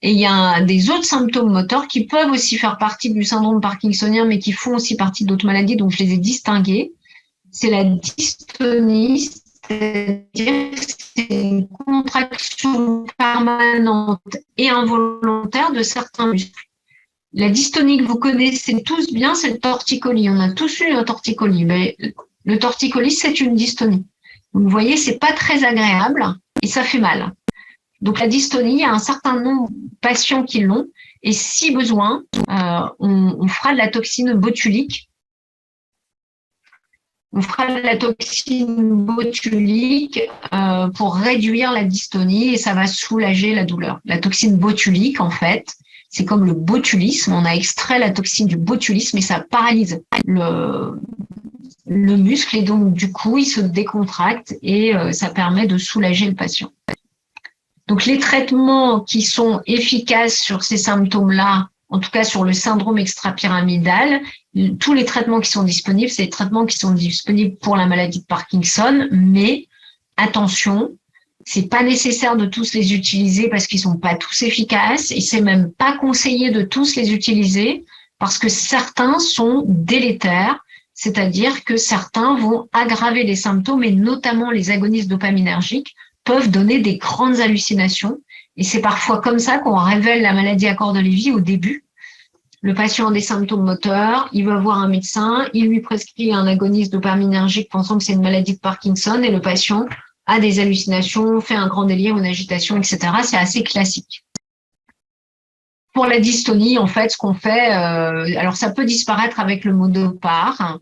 Speaker 2: Et il y a des autres symptômes moteurs qui peuvent aussi faire partie du syndrome parkinsonien, mais qui font aussi partie d'autres maladies, donc je les ai distingués. C'est la dystonie, c'est-à-dire que c'est une contraction permanente et involontaire de certains muscles. La dystonie que vous connaissez tous bien, c'est le torticolis. On a tous eu un torticolis. Mais le torticolis, c'est une dystonie. Vous voyez, c'est pas très agréable et ça fait mal. Donc, la dystonie, il y a un certain nombre de patients qui l'ont. Et si besoin, on fera de la toxine botulique. On fera de la toxine botulique pour réduire la dystonie et ça va soulager la douleur. La toxine botulique, en fait, c'est comme le botulisme. On a extrait la toxine du botulisme et ça paralyse le muscle. Et donc, du coup, il se décontracte et ça permet de soulager le patient. Donc, les traitements qui sont efficaces sur ces symptômes-là, en tout cas sur le syndrome extrapyramidal, tous les traitements qui sont disponibles, c'est les traitements qui sont disponibles pour la maladie de Parkinson, mais attention, c'est pas nécessaire de tous les utiliser parce qu'ils sont pas tous efficaces et c'est même pas conseillé de tous les utiliser parce que certains sont délétères, c'est-à-dire que certains vont aggraver les symptômes et notamment les agonistes dopaminergiques peuvent donner des grandes hallucinations. Et c'est parfois comme ça qu'on révèle la maladie à corps de Lévy au début. Le patient a des symptômes moteurs, il va voir un médecin, il lui prescrit un agoniste dopaminergique pensant que c'est une maladie de Parkinson et le patient a des hallucinations, fait un grand délire, une agitation, etc. C'est assez classique. Pour la dystonie, en fait, ce qu'on fait, alors ça peut disparaître avec le Modopar,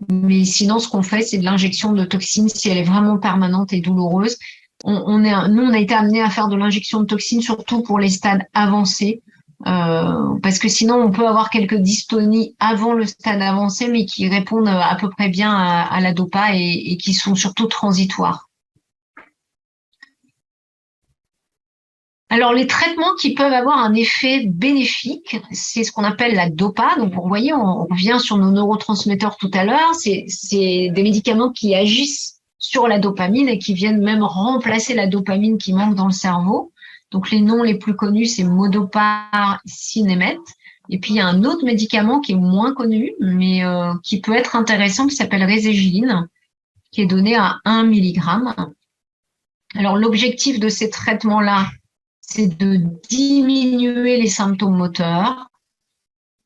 Speaker 2: mais sinon, ce qu'on fait, c'est de l'injection de toxines si elle est vraiment permanente et douloureuse. Nous, on a été amenés à faire de l'injection de toxines, surtout pour les stades avancés, parce que sinon, on peut avoir quelques dystonies avant le stade avancé, mais qui répondent à peu près bien à la dopa et qui sont surtout transitoires. Alors, les traitements qui peuvent avoir un effet bénéfique, c'est ce qu'on appelle la dopa. Donc, vous voyez, on revient sur nos neurotransmetteurs tout à l'heure. C'est des médicaments qui agissent sur la dopamine et qui viennent même remplacer la dopamine qui manque dans le cerveau. Donc, les noms les plus connus, c'est Modopar, Sinemet. Et puis, il y a un autre médicament qui est moins connu, mais qui peut être intéressant, qui s'appelle Reségiline, qui est donné à 1 mg. Alors, l'objectif de ces traitements-là, c'est de diminuer les symptômes moteurs.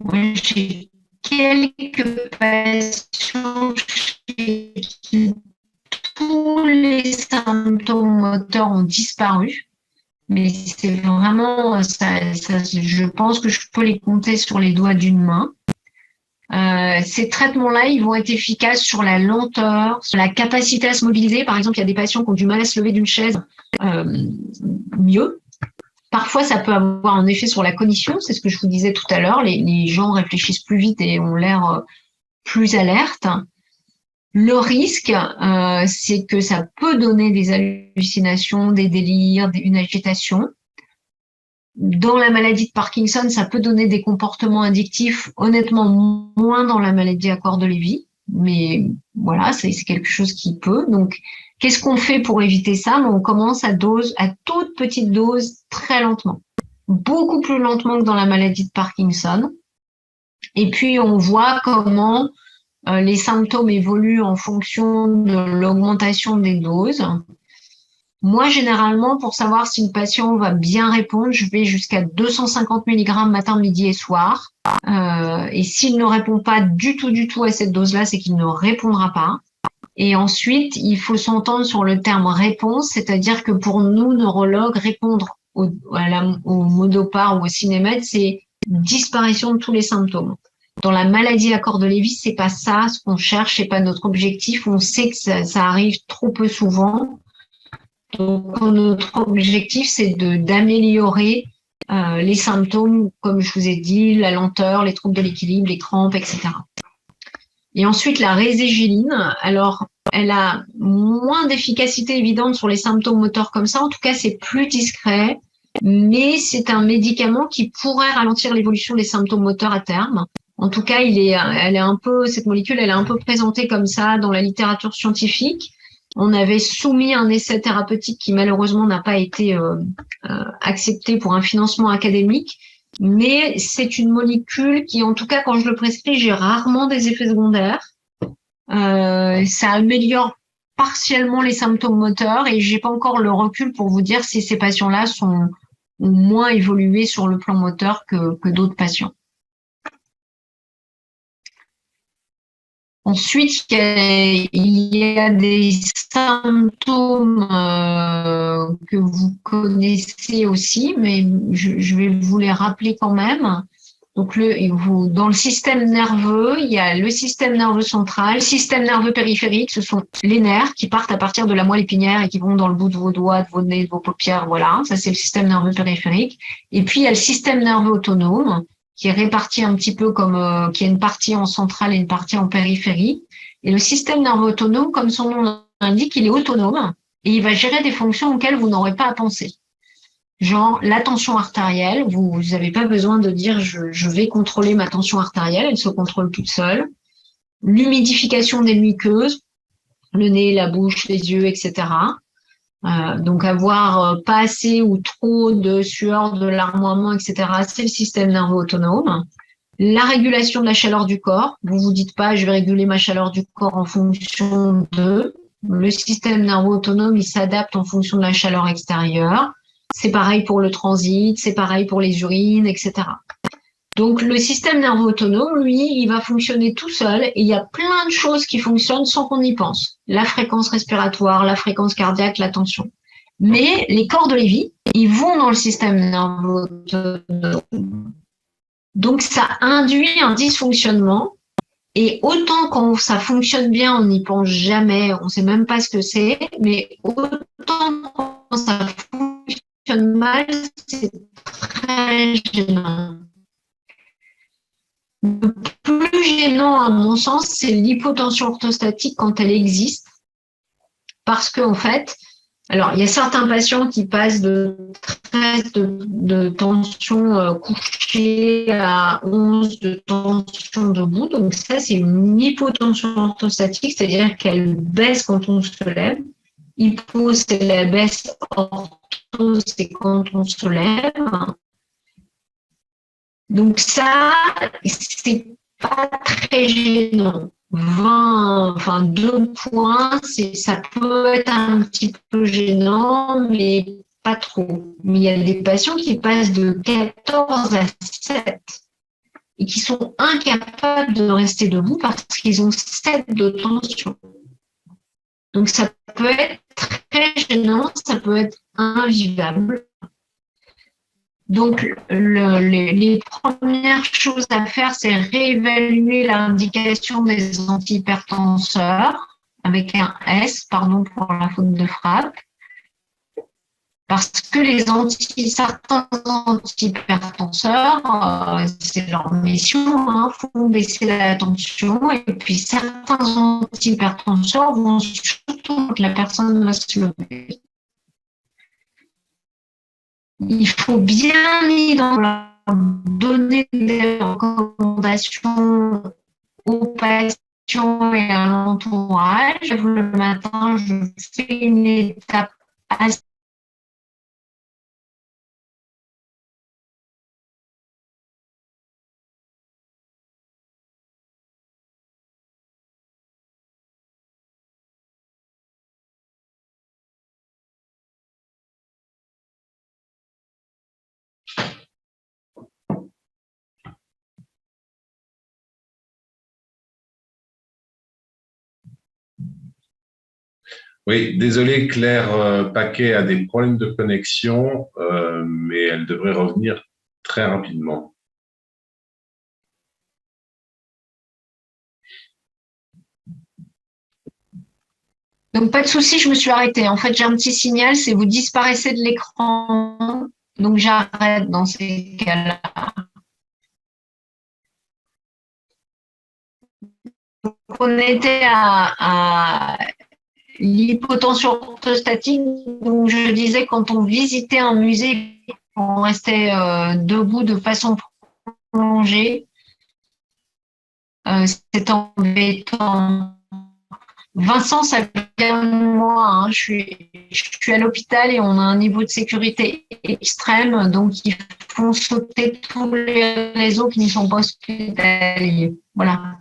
Speaker 2: Moi, j'ai quelques patients chez qui tous les symptômes moteurs ont disparu, mais c'est vraiment, je pense que je peux les compter sur les doigts d'une main. Ces traitements-là, ils vont être efficaces sur la lenteur, sur la capacité à se mobiliser. Par exemple, il y a des patients qui ont du mal à se lever d'une chaise, mieux. Parfois, ça peut avoir un effet sur la cognition, c'est ce que je vous disais tout à l'heure. Les gens réfléchissent plus vite et ont l'air plus alertes. Le risque, c'est que ça peut donner des hallucinations, des délires, une agitation. dans la maladie de Parkinson, ça peut donner des comportements addictifs, honnêtement, moins dans la maladie à corps de Lévy. Mais voilà, c'est quelque chose qui peut. Donc, qu'est-ce qu'on fait pour éviter ça? On commence à toute petite dose, très lentement. Beaucoup plus lentement que dans la maladie de Parkinson. Et puis, on voit comment les symptômes évoluent en fonction de l'augmentation des doses. Moi, généralement, pour savoir si une patiente va bien répondre, je vais jusqu'à 250 mg matin, midi et soir. Et s'il ne répond pas du tout à cette dose-là, c'est qu'il ne répondra pas. Et ensuite, il faut s'entendre sur le terme réponse, c'est-à-dire que pour nous, neurologues, répondre au Modopar ou au Sinémètre, c'est disparition de tous les symptômes. Dans la maladie à corps de Lévy, c'est pas ça ce qu'on cherche, c'est pas notre objectif. On sait que ça arrive trop peu souvent. Donc, notre objectif, c'est d'améliorer les symptômes, comme je vous ai dit, la lenteur, les troubles de l'équilibre, les crampes, etc. Et ensuite, la réségiline, alors, elle a moins d'efficacité évidente sur les symptômes moteurs comme ça. En tout cas, c'est plus discret, mais c'est un médicament qui pourrait ralentir l'évolution des symptômes moteurs à terme. En tout cas, cette molécule, elle est un peu présentée comme ça dans la littérature scientifique. On avait soumis un essai thérapeutique qui malheureusement n'a pas été accepté pour un financement académique, mais c'est une molécule qui, en tout cas, quand je le prescris, j'ai rarement des effets secondaires. Ça améliore partiellement les symptômes moteurs et j'ai pas encore le recul pour vous dire si ces patients-là ont moins évolué sur le plan moteur que d'autres patients. Ensuite, il y a des symptômes que vous connaissez aussi, mais je vais vous les rappeler quand même. Donc, dans le système nerveux, il y a le système nerveux central, le système nerveux périphérique, ce sont les nerfs qui partent à partir de la moelle épinière et qui vont dans le bout de vos doigts, de vos nez, de vos paupières, voilà. Ça, c'est le système nerveux périphérique. Et puis, il y a le système nerveux autonome, qui est réparti un petit peu comme, qui a une partie en centrale et une partie en périphérie. Et le système nerveux autonome, comme son nom l'indique, il est autonome et il va gérer des fonctions auxquelles vous n'aurez pas à penser. Genre la tension artérielle, vous n'avez pas besoin de dire je vais contrôler ma tension artérielle, elle se contrôle toute seule. L'humidification des muqueuses, le nez, la bouche, les yeux, etc. Donc avoir pas assez ou trop de sueur, de larmoiement, etc. C'est le système nerveux autonome. La régulation de la chaleur du corps. Vous vous dites pas je vais réguler ma chaleur du corps en fonction de. Le système nerveux autonome, il s'adapte en fonction de la chaleur extérieure. C'est pareil pour le transit, c'est pareil pour les urines, etc. Donc, le système nerveux autonome, lui, il va fonctionner tout seul et il y a plein de choses qui fonctionnent sans qu'on y pense. La fréquence respiratoire, la fréquence cardiaque, la tension. Mais les corps de Lévy, ils vont dans le système nerveux autonome. Donc, ça induit un dysfonctionnement. Et autant quand ça fonctionne bien, on n'y pense jamais, on ne sait même pas ce que c'est, mais autant quand ça fonctionne mal, c'est très gênant. Le plus gênant, à mon sens, c'est l'hypotension orthostatique quand elle existe. Parce qu'en fait, alors il y a certains patients qui passent de 13 de tension couchée à 11 de tension debout. Donc ça, c'est une hypotension orthostatique, c'est-à-dire qu'elle baisse quand on se lève. Hypo, c'est la baisse, ortho, c'est quand on se lève. Donc ça, c'est pas très gênant. 2 points, ça peut être un petit peu gênant, mais pas trop. Mais il y a des patients qui passent de 14 à 7 et qui sont incapables de rester debout parce qu'ils ont 7 de tension. Donc ça peut être très gênant, ça peut être invivable. Donc, les premières choses à faire, c'est réévaluer l'indication des antihypertenseurs avec un S, pardon pour la faute de frappe, parce que certains antihypertenseurs, c'est leur mission, font baisser la tension, et puis certains antihypertenseurs vont surtout quand la personne va se lever. il faut bien donner des recommandations aux patients et à l'entourage. Le matin, je fais une étape assez.
Speaker 1: Oui, désolé, Claire Paquet a des problèmes de connexion, mais elle devrait revenir très rapidement.
Speaker 2: Donc, pas de souci, je me suis arrêtée. En fait, j'ai un petit signal, c'est vous disparaissez de l'écran. Donc, j'arrête dans ces cas-là. On était à l'hypotension orthostatique. Donc, je disais, quand on visitait un musée, on restait debout de façon prolongée. C'est embêtant. Vincent, ça vient de moi. Hein. Je suis à l'hôpital et on a un niveau de sécurité extrême, donc ils font sauter tous les réseaux qui ne sont pas hospitaliers. Voilà.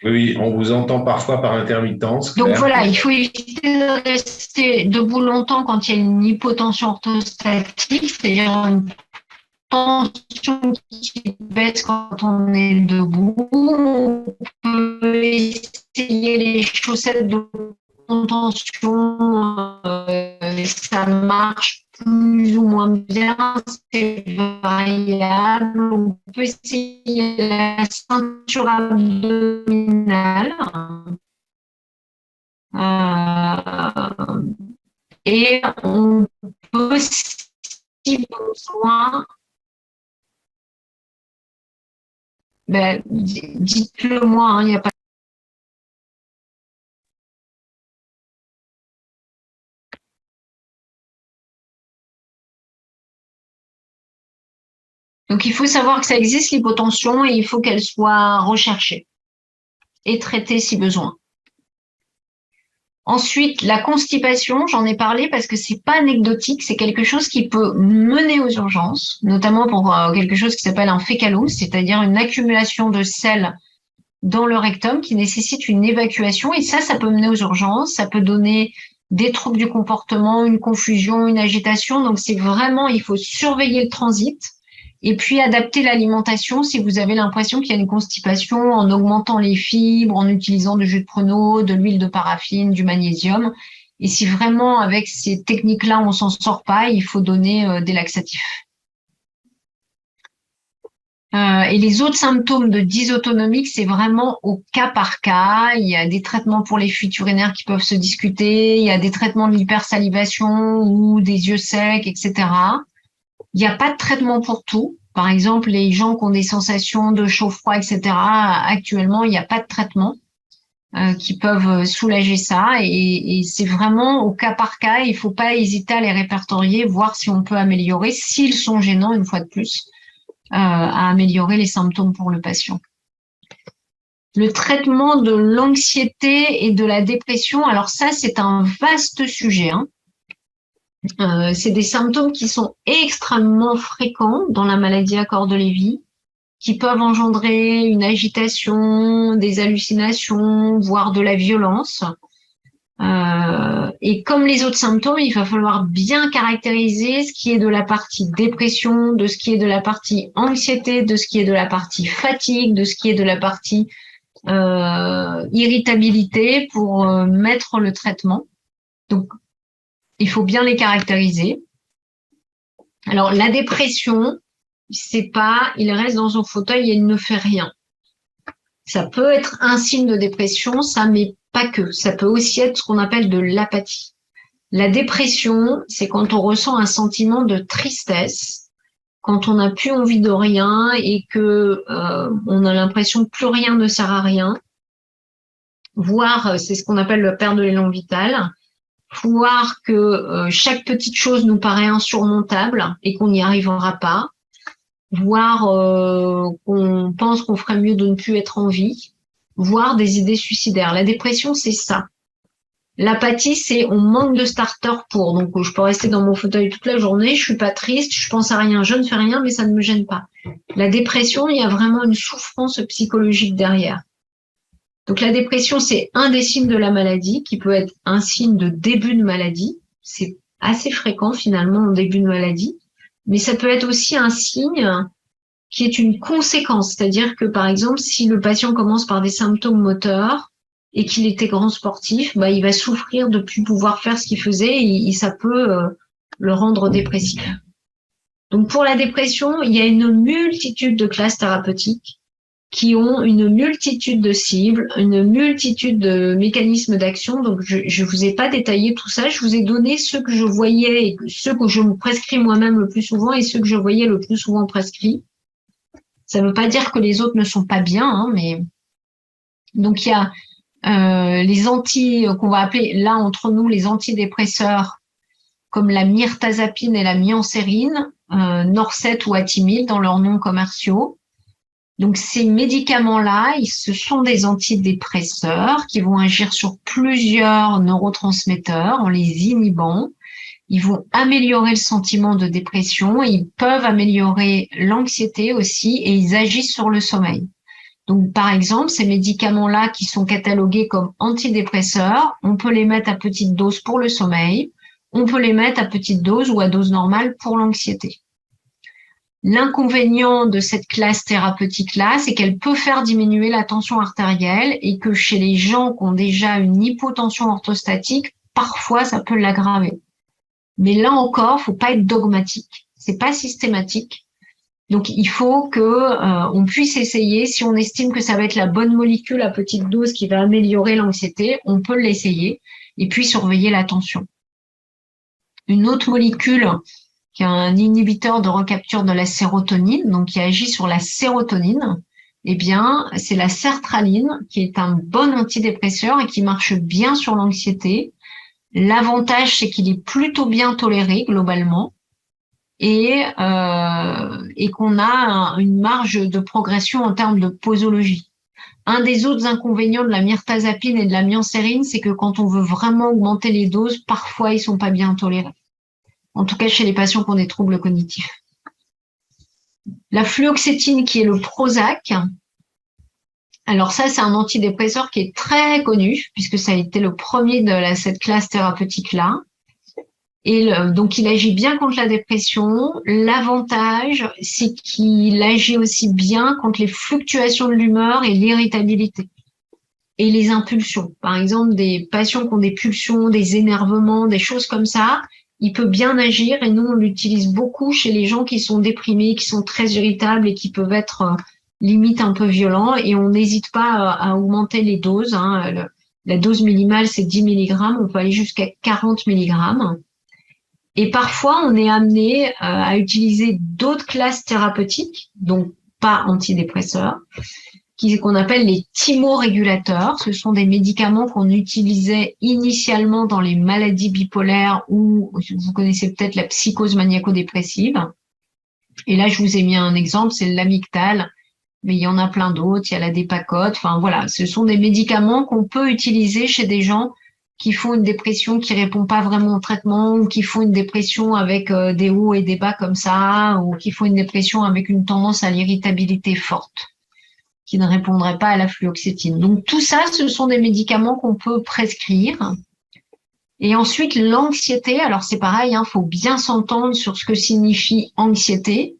Speaker 1: Oui, on vous entend parfois par intermittence, Claire.
Speaker 2: Donc voilà, il faut éviter de rester debout longtemps quand il y a une hypotension orthostatique, c'est-à-dire une tension qui baisse quand on est debout. On peut essayer les chaussettes de contention, ça marche plus ou moins bien, c'est variable. On peut essayer la ceinture abdominale. Et on peut, si besoin, ben, dites-le moi, il n'y a pas. Donc, il faut savoir que ça existe, l'hypotension, et il faut qu'elle soit recherchée et traitée si besoin. Ensuite, la constipation, j'en ai parlé parce que c'est pas anecdotique, c'est quelque chose qui peut mener aux urgences, notamment pour quelque chose qui s'appelle un fécalose, c'est-à-dire une accumulation de sel dans le rectum qui nécessite une évacuation, et ça peut mener aux urgences, ça peut donner des troubles du comportement, une confusion, une agitation. Donc, c'est vraiment, il faut surveiller le transit et puis adapter l'alimentation si vous avez l'impression qu'il y a une constipation en augmentant les fibres, en utilisant du jus de pruneau, de l'huile de paraffine, du magnésium. Et si vraiment avec ces techniques-là on s'en sort pas, il faut donner des laxatifs. Et les autres symptômes de dysautonomique, c'est vraiment au cas par cas. Il y a des traitements pour les fuites urinaires qui peuvent se discuter, il y a des traitements de l'hypersalivation ou des yeux secs, etc. Il n'y a pas de traitement pour tout. Par exemple, les gens qui ont des sensations de chaud-froid, etc., actuellement, il n'y a pas de traitement qui peuvent soulager ça. Et c'est vraiment au cas par cas. Il ne faut pas hésiter à les répertorier, voir si on peut améliorer, s'ils sont gênants, une fois de plus, à améliorer les symptômes pour le patient. Le traitement de l'anxiété et de la dépression, alors ça, c'est un vaste sujet. Hein. C'est des symptômes qui sont extrêmement fréquents dans la maladie à corps de Lévy, qui peuvent engendrer une agitation, des hallucinations, voire de la violence. Et comme les autres symptômes, il va falloir bien caractériser ce qui est de la partie dépression, de ce qui est de la partie anxiété, de ce qui est de la partie fatigue, de ce qui est de la partie irritabilité pour mettre le traitement. Donc, il faut bien les caractériser. Alors, la dépression, c'est pas, il reste dans son fauteuil et il ne fait rien. Ça peut être un signe de dépression, ça, mais pas que. Ça peut aussi être ce qu'on appelle de l'apathie. La dépression, c'est quand on ressent un sentiment de tristesse, quand on n'a plus envie de rien et que on a l'impression que plus rien ne sert à rien. Voire, c'est ce qu'on appelle la perte de l'élan vital. voir que chaque petite chose nous paraît insurmontable et qu'on n'y arrivera pas, voir qu'on pense qu'on ferait mieux de ne plus être en vie, voir des idées suicidaires. La dépression, c'est ça. L'apathie, c'est on manque de starter pour. Donc, je peux rester dans mon fauteuil toute la journée, je suis pas triste, je pense à rien, je ne fais rien, mais ça ne me gêne pas. La dépression, il y a vraiment une souffrance psychologique derrière. Donc, la dépression, c'est un des signes de la maladie qui peut être un signe de début de maladie. C'est assez fréquent finalement en début de maladie. Mais ça peut être aussi un signe qui est une conséquence. C'est-à-dire que, par exemple, si le patient commence par des symptômes moteurs, et qu'il était grand sportif, bah, il va souffrir de plus pouvoir faire ce qu'il faisait et ça peut le rendre dépressif. Donc pour la dépression, il y a une multitude de classes thérapeutiques qui ont une multitude de cibles, une multitude de mécanismes d'action. Donc je vous ai pas détaillé tout ça, je vous ai donné ceux que je voyais, et ceux que je me prescris moi-même le plus souvent et ceux que je voyais le plus souvent prescrits. Ça ne veut pas dire que les autres ne sont pas bien, hein, mais donc il y a les qu'on va appeler là entre nous les antidépresseurs comme la mirtazapine et la myoncérine, Norset ou Atimil dans leurs noms commerciaux. Donc ces médicaments-là, ce sont des antidépresseurs qui vont agir sur plusieurs neurotransmetteurs en les inhibant. Ils vont améliorer le sentiment de dépression, ils peuvent améliorer l'anxiété aussi et ils agissent sur le sommeil. Donc, par exemple, ces médicaments-là qui sont catalogués comme antidépresseurs, on peut les mettre à petite dose pour le sommeil, on peut les mettre à petite dose ou à dose normale pour l'anxiété. L'inconvénient de cette classe thérapeutique-là, c'est qu'elle peut faire diminuer la tension artérielle et que chez les gens qui ont déjà une hypotension orthostatique, parfois ça peut l'aggraver. Mais là encore, faut pas être dogmatique. C'est pas systématique. Donc, il faut que on puisse essayer. Si on estime que ça va être la bonne molécule à petite dose qui va améliorer l'anxiété, on peut l'essayer et puis surveiller la tension. Une autre molécule qui est un inhibiteur de recapture de la sérotonine, donc qui agit sur la sérotonine, eh bien, c'est la sertraline qui est un bon antidépresseur et qui marche bien sur l'anxiété. L'avantage, c'est qu'il est plutôt bien toléré globalement. Et qu'on a une marge de progression en termes de posologie. Un des autres inconvénients de la mirtazapine et de la myoncérine, c'est que quand on veut vraiment augmenter les doses, parfois ils sont pas bien tolérés. En tout cas chez les patients qui ont des troubles cognitifs. La fluoxétine qui est le Prozac. Alors ça, c'est un antidépresseur qui est très connu puisque ça a été le premier de cette classe thérapeutique-là. Et donc, il agit bien contre la dépression. L'avantage, c'est qu'il agit aussi bien contre les fluctuations de l'humeur et l'irritabilité. Et les impulsions. Par exemple, des patients qui ont des pulsions, des énervements, des choses comme ça, il peut bien agir. Et nous, on l'utilise beaucoup chez les gens qui sont déprimés, qui sont très irritables et qui peuvent être limite un peu violents. Et on n'hésite pas à augmenter les doses. Hein. La dose minimale, c'est 10 mg. On peut aller jusqu'à 40 mg. Et parfois, on est amené à utiliser d'autres classes thérapeutiques, donc pas antidépresseurs, qu'on appelle les thymorégulateurs. Ce sont des médicaments qu'on utilisait initialement dans les maladies bipolaires ou vous connaissez peut-être la psychose maniaco-dépressive. Et là, je vous ai mis un exemple, c'est l'amygdale, mais il y en a plein d'autres. Il y a la dépacote. Enfin voilà, ce sont des médicaments qu'on peut utiliser chez des gens qui font une dépression qui répond pas vraiment au traitement ou qui font une dépression avec des hauts et des bas comme ça ou qui font une dépression avec une tendance à l'irritabilité forte qui ne répondrait pas à la fluoxétine. Donc tout ça, ce sont des médicaments qu'on peut prescrire. Et ensuite, l'anxiété, alors c'est pareil, faut bien s'entendre sur ce que signifie anxiété.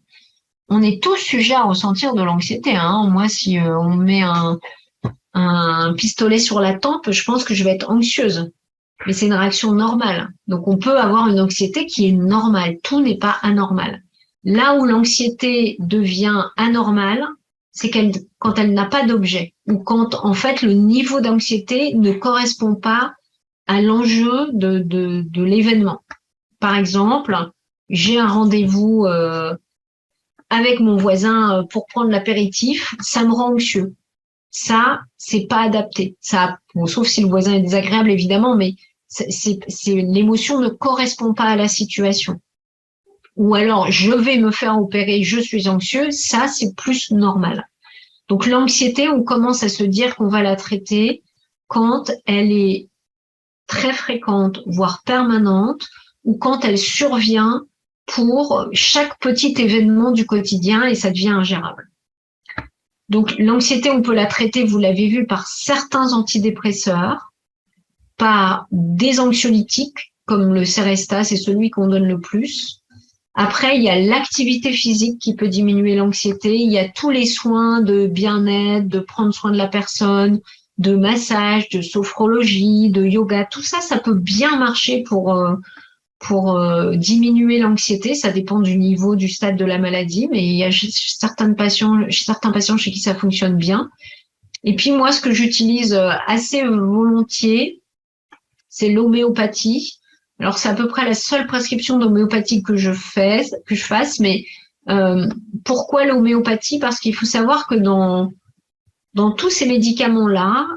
Speaker 2: On est tous sujets à ressentir de l'anxiété. Moi, si on me met un pistolet sur la tempe, je pense que je vais être anxieuse. Mais c'est une réaction normale. Donc, on peut avoir une anxiété qui est normale. Tout n'est pas anormal. Là où l'anxiété devient anormale, c'est quand elle n'a pas d'objet ou quand, en fait, le niveau d'anxiété ne correspond pas à l'enjeu de l'événement. Par exemple, j'ai un rendez-vous avec mon voisin pour prendre l'apéritif, ça me rend anxieux. Ça, c'est pas adapté. Ça, bon, sauf si le voisin est désagréable, évidemment, mais l'émotion ne correspond pas à la situation. Ou alors, je vais me faire opérer, je suis anxieux, ça, c'est plus normal. Donc, l'anxiété, on commence à se dire qu'on va la traiter quand elle est très fréquente, voire permanente, ou quand elle survient pour chaque petit événement du quotidien et ça devient ingérable. Donc, l'anxiété, on peut la traiter, vous l'avez vu, par certains antidépresseurs, par des anxiolytiques, comme le Seresta, c'est celui qu'on donne le plus. Après, il y a l'activité physique qui peut diminuer l'anxiété. Il y a tous les soins de bien-être, de prendre soin de la personne, de massage, de sophrologie, de yoga. Tout ça, ça peut bien marcher pour diminuer l'anxiété. Ça dépend du niveau, du stade de la maladie, mais il y a certains patients chez qui ça fonctionne bien. Et puis moi, ce que j'utilise assez volontiers, c'est l'homéopathie. Alors, c'est à peu près la seule prescription d'homéopathie que je fasse, mais pourquoi l'homéopathie? Parce qu'il faut savoir que dans tous ces médicaments-là,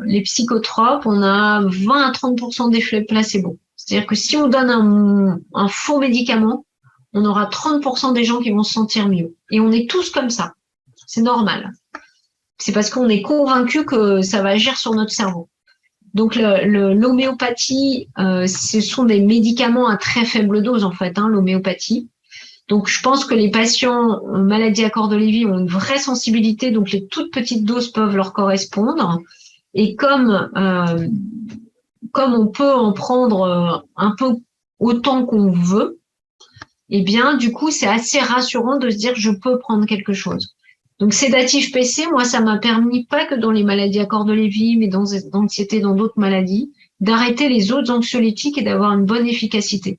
Speaker 2: les psychotropes, on a 20 à 30% d'effets placebo. C'est-à-dire que si on donne un faux médicament, on aura 30% des gens qui vont se sentir mieux. Et on est tous comme ça. C'est normal. C'est parce qu'on est convaincu que ça va agir sur notre cerveau. Donc l'homéopathie, ce sont des médicaments à très faible dose en fait, l'homéopathie. Donc je pense que les patients maladie à corps de Lévy ont une vraie sensibilité, donc les toutes petites doses peuvent leur correspondre. Et comme on peut en prendre un peu autant qu'on veut, eh bien du coup c'est assez rassurant de se dire je peux prendre quelque chose. Donc, sédatif PC, moi, ça m'a permis, pas que dans les maladies à corps de Lévy, mais dans l'anxiété, dans d'autres maladies, d'arrêter les autres anxiolytiques et d'avoir une bonne efficacité.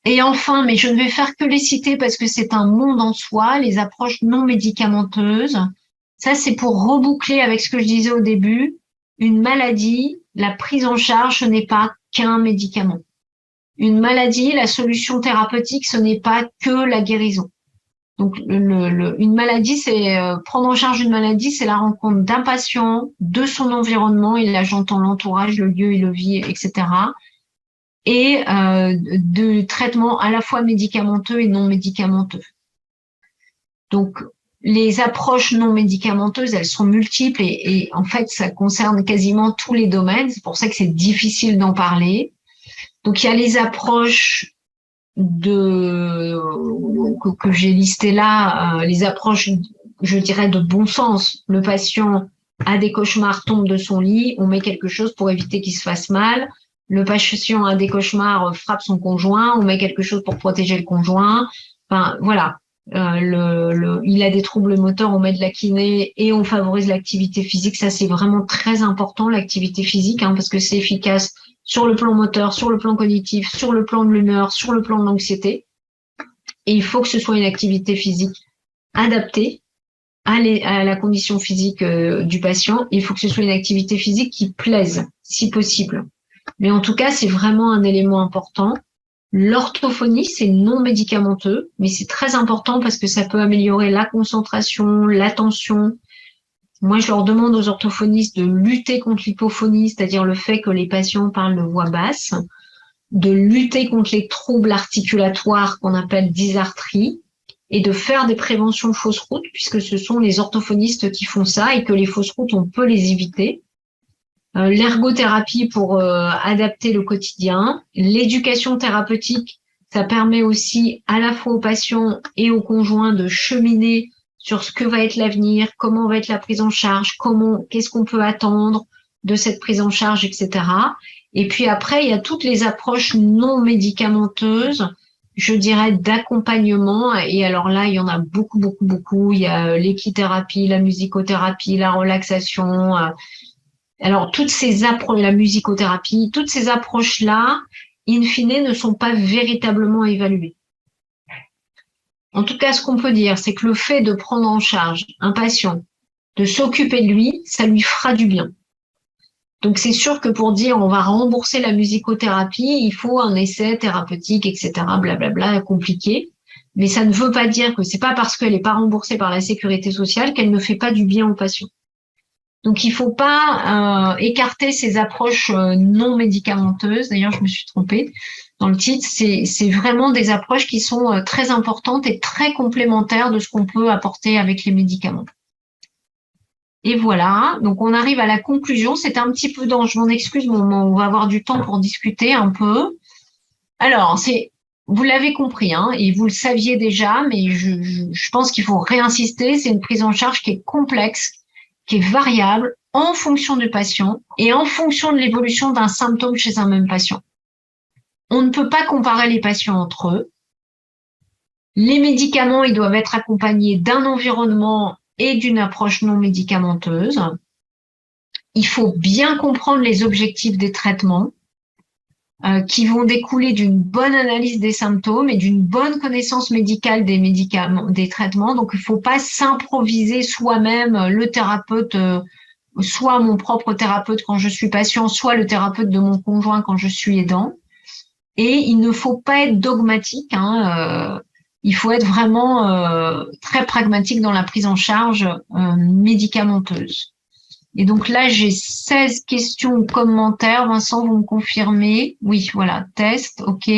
Speaker 2: Et enfin, mais je ne vais faire que les citer parce que c'est un monde en soi, les approches non médicamenteuses. Ça, c'est pour reboucler avec ce que je disais au début. Une maladie, la prise en charge, ce n'est pas qu'un médicament. Une maladie, la solution thérapeutique, ce n'est pas que la guérison. Donc, une maladie, c'est prendre en charge une maladie, c'est la rencontre d'un patient, de son environnement, et là j'entends l'entourage, le lieu et le vie, etc. Et de traitements à la fois médicamenteux et non médicamenteux. Donc, les approches non médicamenteuses, elles sont multiples et en fait, ça concerne quasiment tous les domaines. C'est pour ça que c'est difficile d'en parler. Donc, il y a les approches que j'ai listées là, les approches, je dirais, de bon sens. Le patient a des cauchemars, tombe de son lit, on met quelque chose pour éviter qu'il se fasse mal. Le patient a des cauchemars, frappe son conjoint, on met quelque chose pour protéger le conjoint. Enfin, voilà. Il a des troubles moteurs, on met de la kiné et on favorise l'activité physique. Ça, c'est vraiment très important, l'activité physique, parce que c'est efficace sur le plan moteur, sur le plan cognitif, sur le plan de l'humeur, sur le plan de l'anxiété. Et il faut que ce soit une activité physique adaptée à la condition physique du patient. Il faut que ce soit une activité physique qui plaise, si possible. Mais en tout cas, c'est vraiment un élément important. L'orthophonie, c'est non médicamenteux, mais c'est très important parce que ça peut améliorer la concentration, l'attention. Moi, je leur demande aux orthophonistes de lutter contre l'hypophonie, c'est-à-dire le fait que les patients parlent de voix basse, de lutter contre les troubles articulatoires qu'on appelle dysarthrie, et de faire des préventions fausses routes, puisque ce sont les orthophonistes qui font ça, et que les fausses routes, on peut les éviter. L'ergothérapie pour adapter le quotidien. L'éducation thérapeutique, ça permet aussi à la fois aux patients et aux conjoints de cheminer sur ce que va être l'avenir, comment va être la prise en charge, qu'est-ce qu'on peut attendre de cette prise en charge, etc. Et puis après, il y a toutes les approches non médicamenteuses, je dirais, d'accompagnement. Et alors là, il y en a beaucoup, beaucoup, beaucoup. Il y a l'équithérapie, la musicothérapie, la relaxation. Alors, toutes ces approches, la musicothérapie, toutes ces approches-là, in fine, ne sont pas véritablement évaluées. En tout cas, ce qu'on peut dire, c'est que le fait de prendre en charge un patient, de s'occuper de lui, ça lui fera du bien. Donc, c'est sûr que pour dire on va rembourser la musicothérapie, il faut un essai thérapeutique, etc., blablabla, compliqué. Mais ça ne veut pas dire que c'est pas parce qu'elle n'est pas remboursée par la sécurité sociale qu'elle ne fait pas du bien au patient. Donc, il ne faut pas écarter ces approches non médicamenteuses. D'ailleurs, je me suis trompée dans le titre. C'est vraiment des approches qui sont très importantes et très complémentaires de ce qu'on peut apporter avec les médicaments. Et voilà, donc on arrive à la conclusion. C'était un petit peu dense, je m'en excuse, mais on va avoir du temps pour discuter un peu. Alors, vous l'avez compris, hein, et vous le saviez déjà, mais je pense qu'il faut réinsister. C'est une prise en charge qui est complexe, qui est variable en fonction du patient et en fonction de l'évolution d'un symptôme chez un même patient. On ne peut pas comparer les patients entre eux. Les médicaments, ils doivent être accompagnés d'un environnement et d'une approche non médicamenteuse. Il faut bien comprendre les objectifs des traitements qui vont découler d'une bonne analyse des symptômes et d'une bonne connaissance médicale des médicaments, des traitements. Donc, il ne faut pas s'improviser soi-même le thérapeute, soit mon propre thérapeute quand je suis patient, soit le thérapeute de mon conjoint quand je suis aidant. Et il ne faut pas être dogmatique, hein, il faut être vraiment très pragmatique dans la prise en charge médicamenteuse. Et donc là, j'ai 16 questions ou commentaires. Vincent, vous me confirmez? Oui, voilà, test, OK.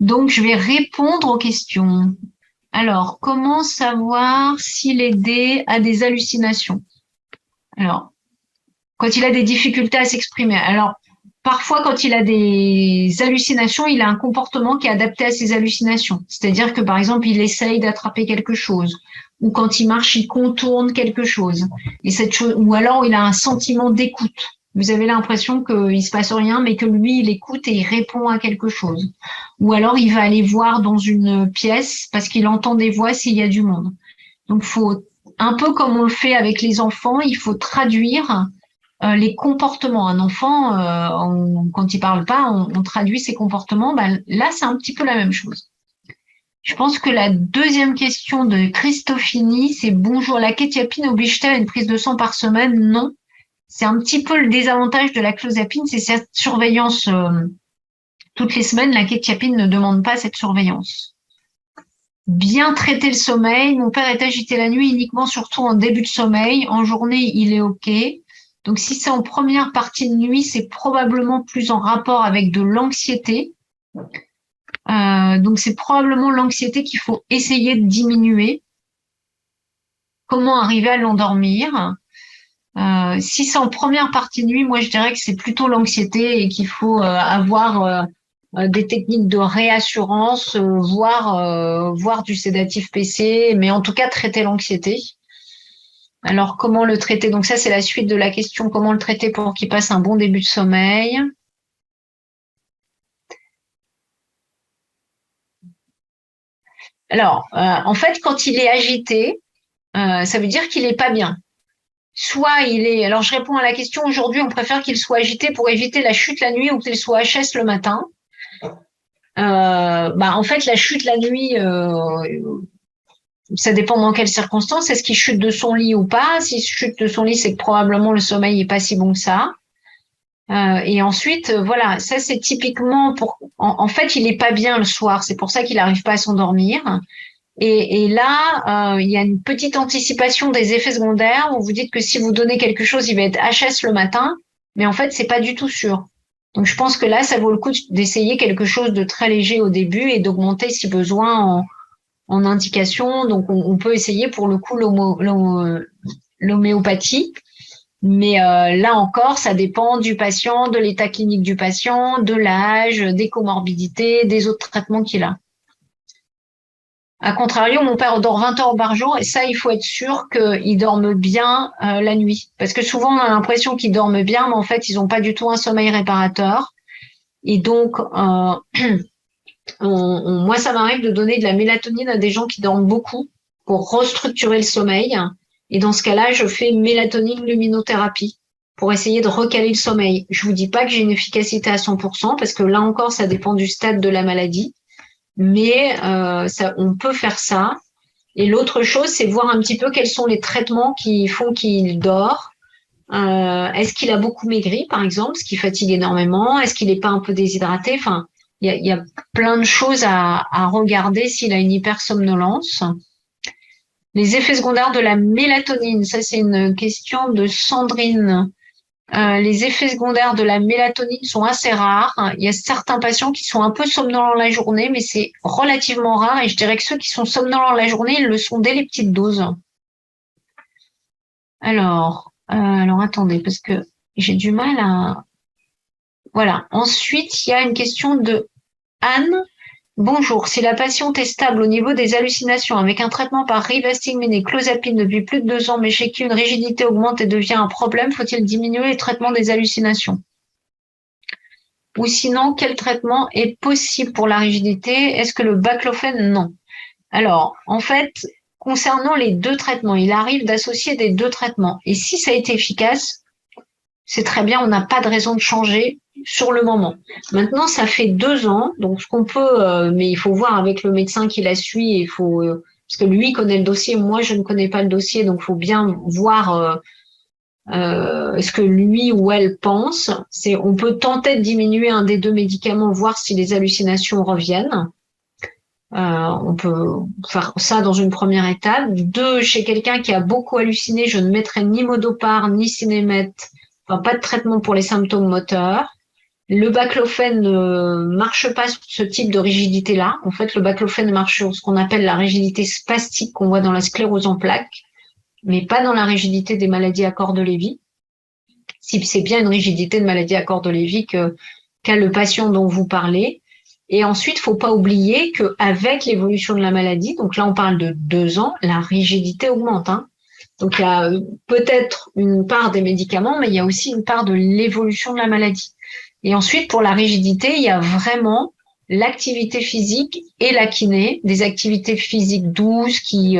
Speaker 2: Donc, je vais répondre aux questions. Alors, comment savoir s'il est à des hallucinations? Alors, quand il a des difficultés à s'exprimer. Alors, parfois, quand il a des hallucinations, il a un comportement qui est adapté à ses hallucinations. C'est-à-dire que, par exemple, il essaye d'attraper quelque chose, ou quand il marche, il contourne quelque chose. Et cette chose, ou alors il a un sentiment d'écoute. Vous avez l'impression qu'il se passe rien, mais que lui, il écoute et il répond à quelque chose. Ou alors, il va aller voir dans une pièce parce qu'il entend des voix s'il y a du monde. Donc, faut, un peu comme on le fait avec les enfants, il faut traduire les comportements. Un enfant, quand il parle pas, on traduit ses comportements. Ben, là, c'est un petit peu la même chose. Je pense que la deuxième question de Christophini, c'est bonjour, la kétiapine oblige-t-elle à une prise de sang par semaine? Non. C'est un petit peu le désavantage de la clozapine, c'est cette surveillance toutes les semaines. La kétiapine ne demande pas cette surveillance. Bien traiter le sommeil. Mon père est agité la nuit uniquement, surtout en début de sommeil. En journée, il est OK. Donc, si c'est en première partie de nuit, c'est probablement plus en rapport avec de l'anxiété. Donc, c'est probablement l'anxiété qu'il faut essayer de diminuer. Comment arriver à l'endormir? Si c'est en première partie de nuit, moi, je dirais que c'est plutôt l'anxiété et qu'il faut avoir des techniques de réassurance, voire du sédatif PC, mais en tout cas, traiter l'anxiété. Alors, comment le traiter? Donc, ça, c'est la suite de la question. Comment le traiter pour qu'il passe un bon début de sommeil? Alors, en fait, quand il est agité, ça veut dire qu'il n'est pas bien. Soit il est... Alors, je réponds à la question. Aujourd'hui, on préfère qu'il soit agité pour éviter la chute la nuit ou qu'il soit HS le matin. En fait, la chute la nuit, ça dépend dans quelles circonstances. Est-ce qu'il chute de son lit ou pas? S'il chute de son lit, c'est que probablement le sommeil n'est pas si bon que ça. Et ensuite, voilà, ça c'est typiquement pour. En fait, il n'est pas bien le soir, c'est pour ça qu'il n'arrive pas à s'endormir. Et là, il y a une petite anticipation des effets secondaires où vous dites que si vous donnez quelque chose, il va être HS le matin, mais en fait, c'est pas du tout sûr. Donc, je pense que là, ça vaut le coup d'essayer quelque chose de très léger au début et d'augmenter si besoin en indication. Donc, on peut essayer pour le coup l'homéopathie. Mais là encore, ça dépend du patient, de l'état clinique du patient, de l'âge, des comorbidités, des autres traitements qu'il a. A contrario, mon père dort 20 heures par jour et ça, il faut être sûr qu'ils dorment bien la nuit. Parce que souvent, on a l'impression qu'ils dorment bien, mais en fait, ils n'ont pas du tout un sommeil réparateur. Et donc, moi, ça m'arrive de donner de la mélatonine à des gens qui dorment beaucoup pour restructurer le sommeil. Et dans ce cas-là, je fais mélatonine luminothérapie pour essayer de recaler le sommeil. Je vous dis pas que j'ai une efficacité à 100% parce que là encore, ça dépend du stade de la maladie. Mais on peut faire ça. Et l'autre chose, c'est voir un petit peu quels sont les traitements qui font qu'il dort. Est-ce qu'il a beaucoup maigri, par exemple, ce qui fatigue énormément? Est-ce qu'il n'est pas un peu déshydraté? Enfin, il y a plein de choses à regarder s'il a une hypersomnolence. Les effets secondaires de la mélatonine, ça c'est une question de Sandrine. Les effets secondaires de la mélatonine sont assez rares. Il y a certains patients qui sont un peu somnolents la journée, mais c'est relativement rare. Et je dirais que ceux qui sont somnolents la journée, ils le sont dès les petites doses. Alors attendez, parce que j'ai du mal à... Voilà. Ensuite, il y a une question de Anne. Bonjour, si la patiente est stable au niveau des hallucinations avec un traitement par rivastigmine et clozapine depuis plus de 2 ans, mais chez qui une rigidité augmente et devient un problème, faut-il diminuer le traitement des hallucinations? Ou sinon, quel traitement est possible pour la rigidité? Est-ce que le baclofène? Non. Alors, en fait, concernant les 2 traitements, il arrive d'associer des 2 traitements. Et si ça a été efficace, c'est très bien, on n'a pas de raison de changer sur le moment. Maintenant, ça fait 2 ans, donc ce qu'on peut, mais il faut voir avec le médecin qui la suit, il faut, parce que lui connaît le dossier, moi je ne connais pas le dossier, donc il faut bien voir ce que lui ou elle pense. On peut tenter de diminuer un des 2 médicaments, voir si les hallucinations reviennent. On peut faire ça dans une première étape. 2, chez quelqu'un qui a beaucoup halluciné, je ne mettrai ni Modopar ni Sinémet. Enfin, pas de traitement pour les symptômes moteurs. Le baclofène ne marche pas sur ce type de rigidité-là. En fait, le baclofène marche sur ce qu'on appelle la rigidité spastique qu'on voit dans la sclérose en plaques, mais pas dans la rigidité des maladies à corps de Lévy. Si c'est bien une rigidité de maladie à corps de Lévy qu'a le patient dont vous parlez. Et ensuite, faut pas oublier qu'avec l'évolution de la maladie, donc là on parle de 2 ans, la rigidité augmente. Donc il y a peut-être une part des médicaments, mais il y a aussi une part de l'évolution de la maladie. Et ensuite, pour la rigidité, il y a vraiment l'activité physique et la kiné, des activités physiques douces qui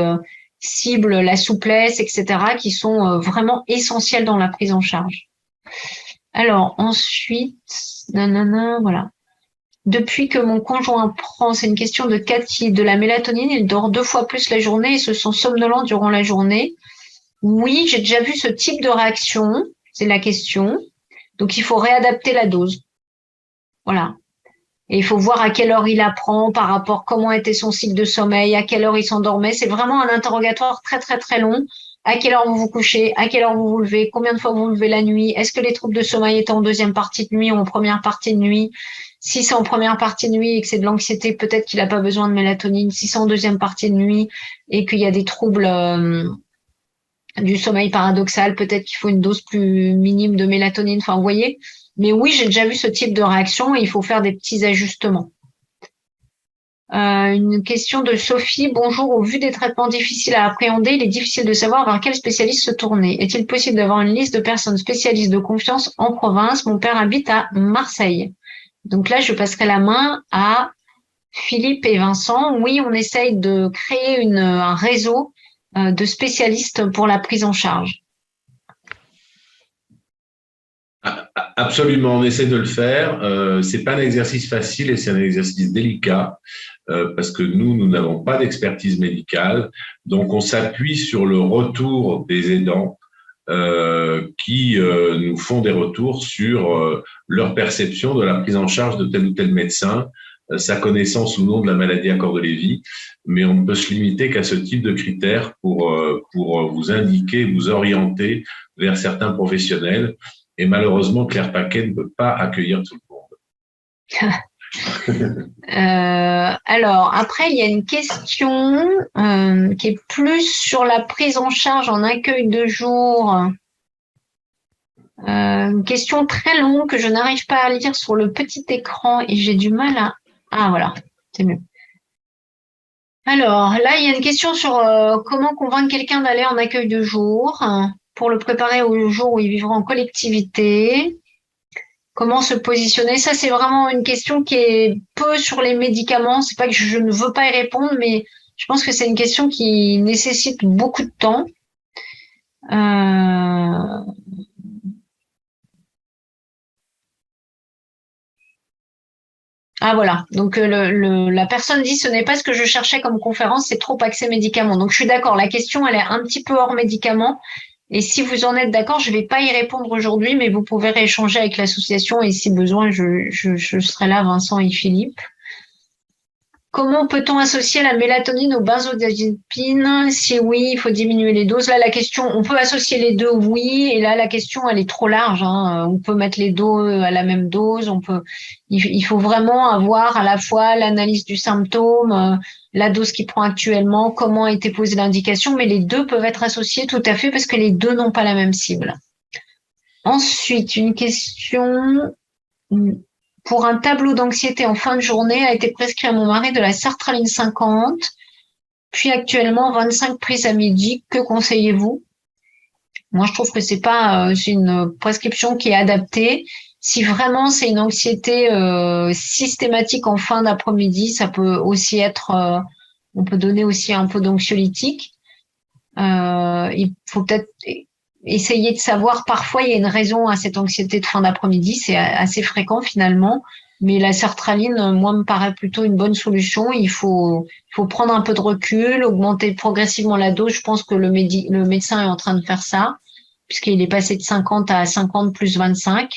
Speaker 2: ciblent la souplesse, etc., qui sont vraiment essentielles dans la prise en charge. Alors ensuite, voilà. Depuis que mon conjoint prend, c'est une question de Cathy, de la mélatonine, il dort 2 fois plus la journée et se sent somnolent durant la journée. Oui, j'ai déjà vu ce type de réaction, c'est la question. Donc, il faut réadapter la dose. Voilà. Et il faut voir à quelle heure il apprend par rapport à comment était son cycle de sommeil, à quelle heure il s'endormait. C'est vraiment un interrogatoire très, très, très long. À quelle heure vous vous couchez, à quelle heure vous vous levez, combien de fois vous vous levez la nuit, est-ce que les troubles de sommeil étaient en deuxième partie de nuit ou en première partie de nuit? Si c'est en première partie de nuit et que c'est de l'anxiété, peut-être qu'il n'a pas besoin de mélatonine. Si c'est en deuxième partie de nuit et qu'il y a des troubles du sommeil paradoxal, peut-être qu'il faut une dose plus minime de mélatonine. Enfin, vous voyez. Mais oui, j'ai déjà vu ce type de réaction et il faut faire des petits ajustements. Une question de Sophie. Bonjour, au vu des traitements difficiles à appréhender, il est difficile de savoir vers quel spécialiste se tourner. Est-il possible d'avoir une liste de personnes spécialistes de confiance en province? Mon père habite à Marseille. Donc là, je passerai la main à Philippe et Vincent. Oui, on essaye de créer un réseau de spécialistes pour la prise en charge.
Speaker 1: Absolument, on essaie de le faire. C'est pas un exercice facile et c'est un exercice délicat parce que nous n'avons pas d'expertise médicale. Donc, on s'appuie sur le retour des aidants qui nous font des retours sur leur perception de la prise en charge de tel ou tel médecin, sa connaissance ou non de la maladie à corps de Lévy, mais on ne peut se limiter qu'à ce type de critères pour vous indiquer, vous orienter vers certains professionnels. Et malheureusement, Claire Paquet ne peut pas accueillir tout le monde.
Speaker 2: Alors, après, il y a une question qui est plus sur la prise en charge en accueil de jour. Une question très longue que je n'arrive pas à lire sur le petit écran et j'ai du mal à... Ah, voilà, c'est mieux. Alors, là, il y a une question sur comment convaincre quelqu'un d'aller en accueil de jour pour le préparer au jour où il vivra en collectivité. Comment se positionner? Ça, c'est vraiment une question qui est peu sur les médicaments. C'est pas que je ne veux pas y répondre, mais je pense que c'est une question qui nécessite beaucoup de temps. Ah voilà, donc la personne dit ce n'est pas ce que je cherchais comme conférence, c'est trop axé médicaments. Donc je suis d'accord, la question elle est un petit peu hors médicaments. Et si vous en êtes d'accord, je ne vais pas y répondre aujourd'hui, mais vous pouvez rééchanger avec l'association et si besoin, je serai là, Vincent et Philippe. Comment peut-on associer la mélatonine aux benzodiazépines? Si oui, il faut diminuer les doses. Là, la question, on peut associer les deux, oui. Et là, la question, elle est trop large, hein. On peut mettre les deux à la même dose. Il faut vraiment avoir à la fois l'analyse du symptôme, la dose qu'il prend actuellement, comment a été posée l'indication, mais les deux peuvent être associés tout à fait parce que les deux n'ont pas la même cible. Ensuite, une question. Pour un tableau d'anxiété en fin de journée, a été prescrit à mon mari de la sertraline 50, puis actuellement 25 prises à midi. Que conseillez-vous? Moi, je trouve que c'est une prescription qui est adaptée. Si vraiment c'est une anxiété systématique en fin d'après-midi, ça peut aussi être, on peut donner aussi un peu d'anxiolytique. Il faut peut-être essayer de savoir, parfois il y a une raison à cette anxiété de fin d'après-midi, c'est assez fréquent finalement, mais la sertraline, moi, me paraît plutôt une bonne solution. Il faut prendre un peu de recul, augmenter progressivement la dose. Je pense que le médecin est en train de faire ça, puisqu'il est passé de 50 à 50 plus 25.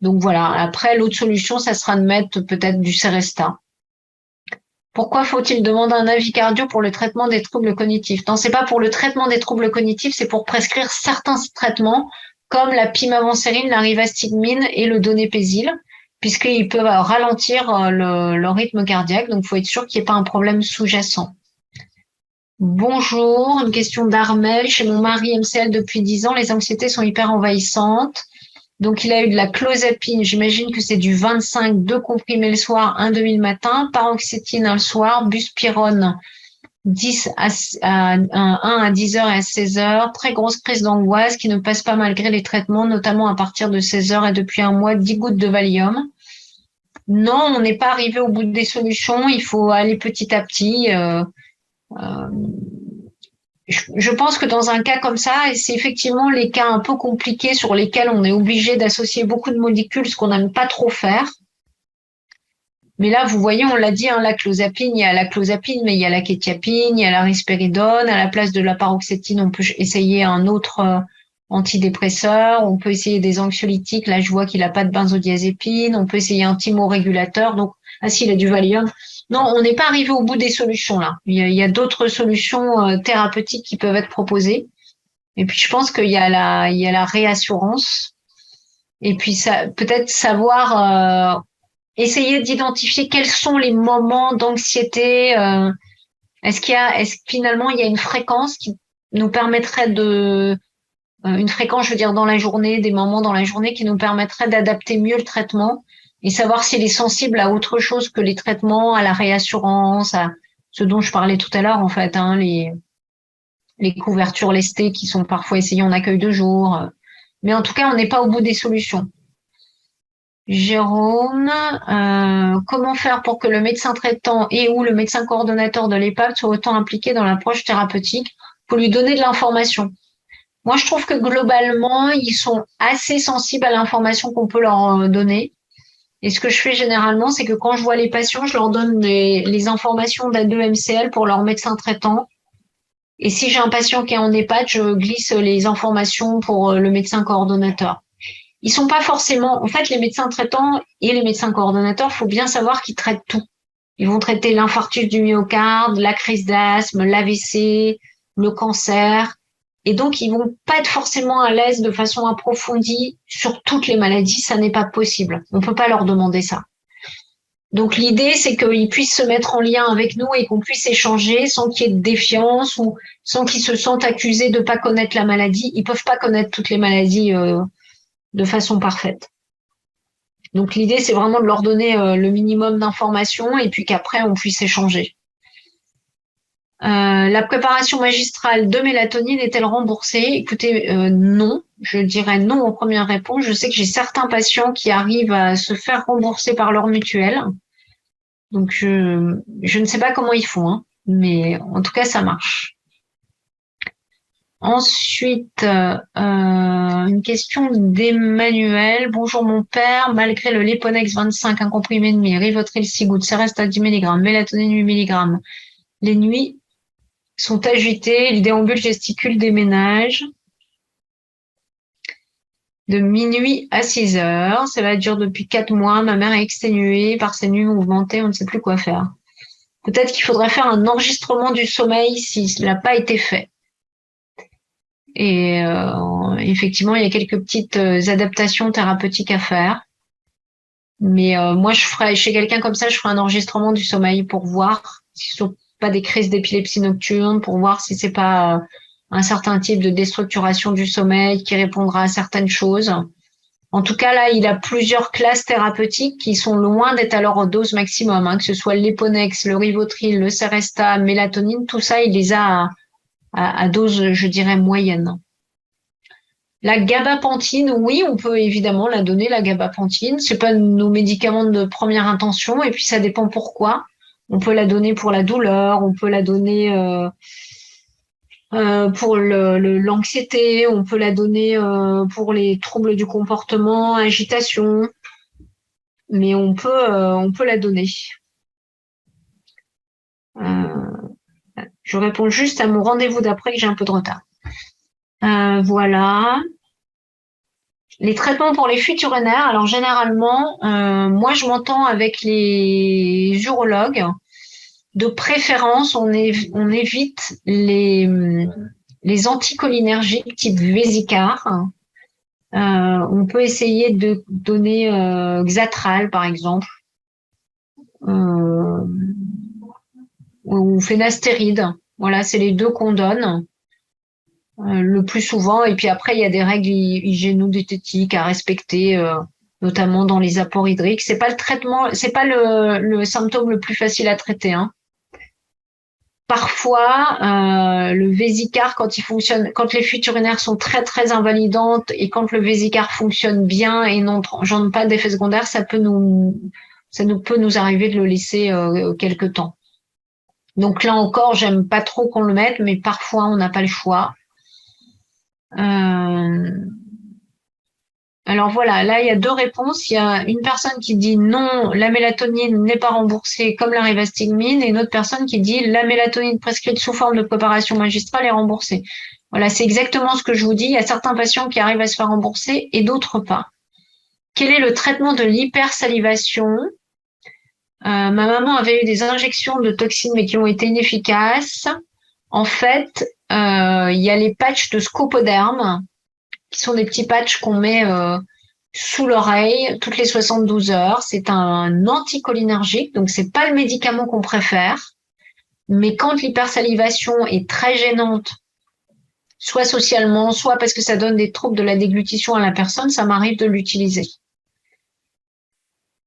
Speaker 2: Donc voilà, après l'autre solution, ça sera de mettre peut-être du Seresta. Pourquoi faut-il demander un avis cardio pour le traitement des troubles cognitifs? Non, c'est pas pour le traitement des troubles cognitifs, c'est pour prescrire certains traitements comme la pimavanséline, la rivastigmine et le donépésil, puisqu'ils peuvent ralentir le rythme cardiaque. Donc, il faut être sûr qu'il n'y ait pas un problème sous-jacent. Bonjour, une question d'Armel. Chez mon mari MCL depuis 10 ans, les anxiétés sont hyper envahissantes. Donc, il a eu de la clozapine, j'imagine que c'est du 25, 2 comprimés le soir, 1 demi le matin, paroxétine le soir, buspirone 1 à 10 heures et à 16 heures, très grosse crise d'angoisse qui ne passe pas malgré les traitements, notamment à partir de 16 heures et depuis un mois, 10 gouttes de Valium. Non, on n'est pas arrivé au bout des solutions, il faut aller petit à petit. Je pense que dans un cas comme ça, et c'est effectivement les cas un peu compliqués sur lesquels on est obligé d'associer beaucoup de molécules, ce qu'on n'aime pas trop faire. Mais là, vous voyez, on l'a dit, hein, la clozapine, il y a la clozapine, mais il y a la kétiapine, il y a la risperidone. À la place de la paroxétine, on peut essayer un autre antidépresseur. On peut essayer des anxiolytiques. Là, je vois qu'il n'a pas de benzodiazépine. On peut essayer un thymorégulateur. Donc, si, il a du Valium. Non, on n'est pas arrivé au bout des solutions là. Il y a d'autres solutions thérapeutiques qui peuvent être proposées. Et puis je pense qu'il y a la réassurance. Et puis ça, peut-être savoir essayer d'identifier quels sont les moments d'anxiété. Est-ce que finalement il y a une fréquence qui nous permettrait une fréquence, je veux dire, dans la journée, des moments dans la journée qui nous permettraient d'adapter mieux le traitement. Et savoir s'il est sensible à autre chose que les traitements, à la réassurance, à ce dont je parlais tout à l'heure, en fait, hein, les couvertures lestées qui sont parfois essayées en accueil de jour. Mais en tout cas, on n'est pas au bout des solutions. Jérôme, comment faire pour que le médecin traitant et ou le médecin coordonnateur de l'EHPAD soit autant impliqué dans l'approche thérapeutique pour lui donner de l'information? Moi, je trouve que globalement, ils sont assez sensibles à l'information qu'on peut leur donner. Et ce que je fais généralement, c'est que quand je vois les patients, je leur donne les informations d'A2MCL pour leur médecin traitant. Et si j'ai un patient qui est en EHPAD, je glisse les informations pour le médecin coordonnateur. Ils sont pas forcément, en fait, les médecins traitants et les médecins coordonnateurs, il faut bien savoir qu'ils traitent tout. Ils vont traiter l'infarctus du myocarde, la crise d'asthme, l'AVC, le cancer. Et donc, ils vont pas être forcément à l'aise de façon approfondie sur toutes les maladies. Ça n'est pas possible. On peut pas leur demander ça. Donc, l'idée, c'est qu'ils puissent se mettre en lien avec nous et qu'on puisse échanger sans qu'il y ait de défiance ou sans qu'ils se sentent accusés de pas connaître la maladie. Ils peuvent pas connaître toutes les maladies de façon parfaite. Donc, l'idée, c'est vraiment de leur donner le minimum d'informations et puis qu'après, on puisse échanger. La préparation magistrale de mélatonine est-elle remboursée? Écoutez, non. Je dirais non en première réponse. Je sais que j'ai certains patients qui arrivent à se faire rembourser par leur mutuelle. Donc, je ne sais pas comment ils font, hein, mais en tout cas, ça marche. Ensuite, une question d'Emmanuel. Bonjour mon père, malgré le Leponex 25, un comprimé de demi, Rivotril 6 gouttes, ça reste à 10 mg, mélatonine 8 mg. Les nuits sont agitées, il déambule, gesticule, déménage. De minuit à 6 heures. Cela dure depuis 4 mois. Ma mère est exténuée par ses nuits mouvementées. On ne sait plus quoi faire. Peut-être qu'il faudrait faire un enregistrement du sommeil si cela n'a pas été fait. Et effectivement, il y a quelques petites adaptations thérapeutiques à faire. Mais moi, je ferais chez quelqu'un comme ça, je ferais un enregistrement du sommeil pour voir si ce sont pas des crises d'épilepsie nocturne, pour voir si c'est pas un certain type de déstructuration du sommeil qui répondra à certaines choses. En tout cas, là, il a plusieurs classes thérapeutiques qui sont loin d'être à leur dose maximum, hein, que ce soit l'Eponex, le Rivotril, le Seresta, mélatonine, tout ça, il les a à dose, je dirais, moyenne. La gabapentine, oui, on peut évidemment la donner, la gabapentine. C'est pas nos médicaments de première intention, et puis ça dépend pourquoi. On peut la donner pour la douleur, on peut la donner pour l'anxiété, on peut la donner pour les troubles du comportement, agitation, mais on peut la donner. Je réponds juste à mon rendez-vous d'après que j'ai un peu de retard. Voilà. Les traitements pour les fuites urinaires, alors généralement, moi je m'entends avec les urologues. De préférence, on évite les anticholinergiques type Vésicar. On peut essayer de donner Xatral, par exemple, ou Phénastéride. Voilà, c'est les deux qu'on donne le plus souvent. Et puis après, il y a des règles hygiéno-diététiques à respecter, notamment dans les apports hydriques. C'est pas le traitement, c'est pas le symptôme le plus facile à traiter, hein. Parfois, le Vésicar, quand il fonctionne, quand les fuites urinaires sont très très invalidantes et quand le Vésicar fonctionne bien et n'engendre pas d'effets secondaires, ça peut nous arriver de le laisser quelque temps. Donc là encore, j'aime pas trop qu'on le mette, mais parfois on n'a pas le choix. Alors voilà, là il y a deux réponses. Il y a une personne qui dit non, la mélatonine n'est pas remboursée comme la rivastigmine, et une autre personne qui dit la mélatonine prescrite sous forme de préparation magistrale est remboursée. Voilà, c'est exactement ce que je vous dis. Il y a certains patients qui arrivent à se faire rembourser et d'autres pas. Quel est le traitement de l'hypersalivation? Ma maman avait eu des injections de toxines mais qui ont été inefficaces. En fait, il y a les patchs de Scopoderm, qui sont des petits patchs qu'on met sous l'oreille toutes les 72 heures. C'est un anticholinergique, donc c'est pas le médicament qu'on préfère. Mais quand l'hypersalivation est très gênante, soit socialement, soit parce que ça donne des troubles de la déglutition à la personne, ça m'arrive de l'utiliser.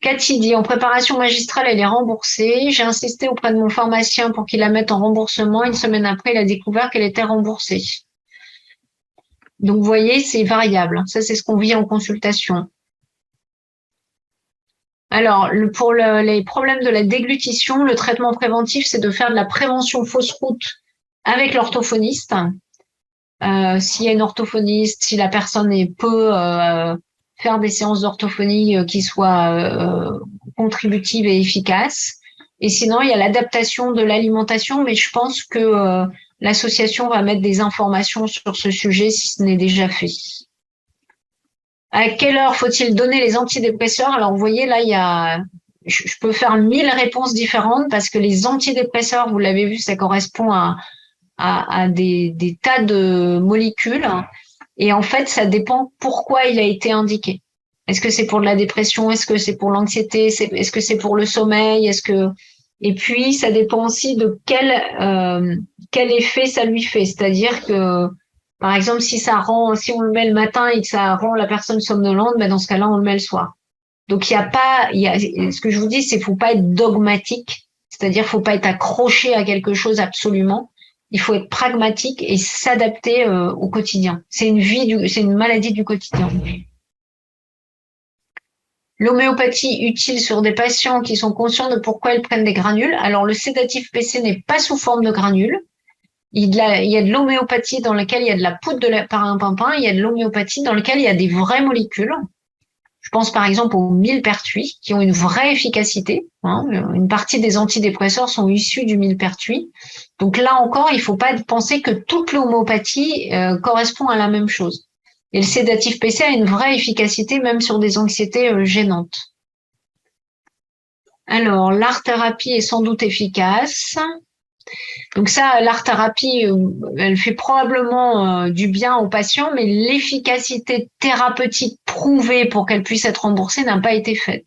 Speaker 2: Cathy dit, en préparation magistrale, elle est remboursée. J'ai insisté auprès de mon pharmacien pour qu'il la mette en remboursement. Une semaine après, il a découvert qu'elle était remboursée. Donc, vous voyez, c'est variable. Ça, c'est ce qu'on vit en consultation. Alors, pour les problèmes de la déglutition, le traitement préventif, c'est de faire de la prévention fausse route avec l'orthophoniste. S'il y a une orthophoniste, si la personne peut faire des séances d'orthophonie qui soient contributives et efficaces. Et sinon, il y a l'adaptation de l'alimentation, mais je pense que l'association va mettre des informations sur ce sujet si ce n'est déjà fait. À quelle heure faut-il donner les antidépresseurs? Alors, vous voyez, là, je peux faire 1000 réponses différentes parce que les antidépresseurs, vous l'avez vu, ça correspond à des tas de molécules. Et en fait, ça dépend pourquoi il a été indiqué. Est-ce que c'est pour de la dépression? Est-ce que c'est pour l'anxiété? Est-ce que c'est pour le sommeil? Et puis, ça dépend aussi de quel effet ça lui fait. C'est-à-dire que, par exemple, si on le met le matin et que ça rend la personne somnolente, ben dans ce cas-là, on le met le soir. Donc, ce que je vous dis, c'est faut pas être dogmatique. C'est-à-dire, faut pas être accroché à quelque chose absolument. Il faut être pragmatique et s'adapter au quotidien. C'est une maladie du quotidien. L'homéopathie utile sur des patients qui sont conscients de pourquoi ils prennent des granules. Alors, le sédatif PC n'est pas sous forme de granules. Il y a de l'homéopathie dans laquelle il y a de la poudre de parapimpin. Il y a de l'homéopathie dans laquelle il y a des vraies molécules. Je pense par exemple aux millepertuis qui ont une vraie efficacité. Une partie des antidépresseurs sont issus du millepertuis. Donc là encore, il ne faut pas penser que toute l'homéopathie correspond à la même chose. Et le sédatif PC a une vraie efficacité même sur des anxiétés gênantes. Alors, l'art-thérapie est sans doute efficace. Donc ça, l'art-thérapie, elle fait probablement du bien aux patients, mais l'efficacité thérapeutique prouvée pour qu'elle puisse être remboursée n'a pas été faite.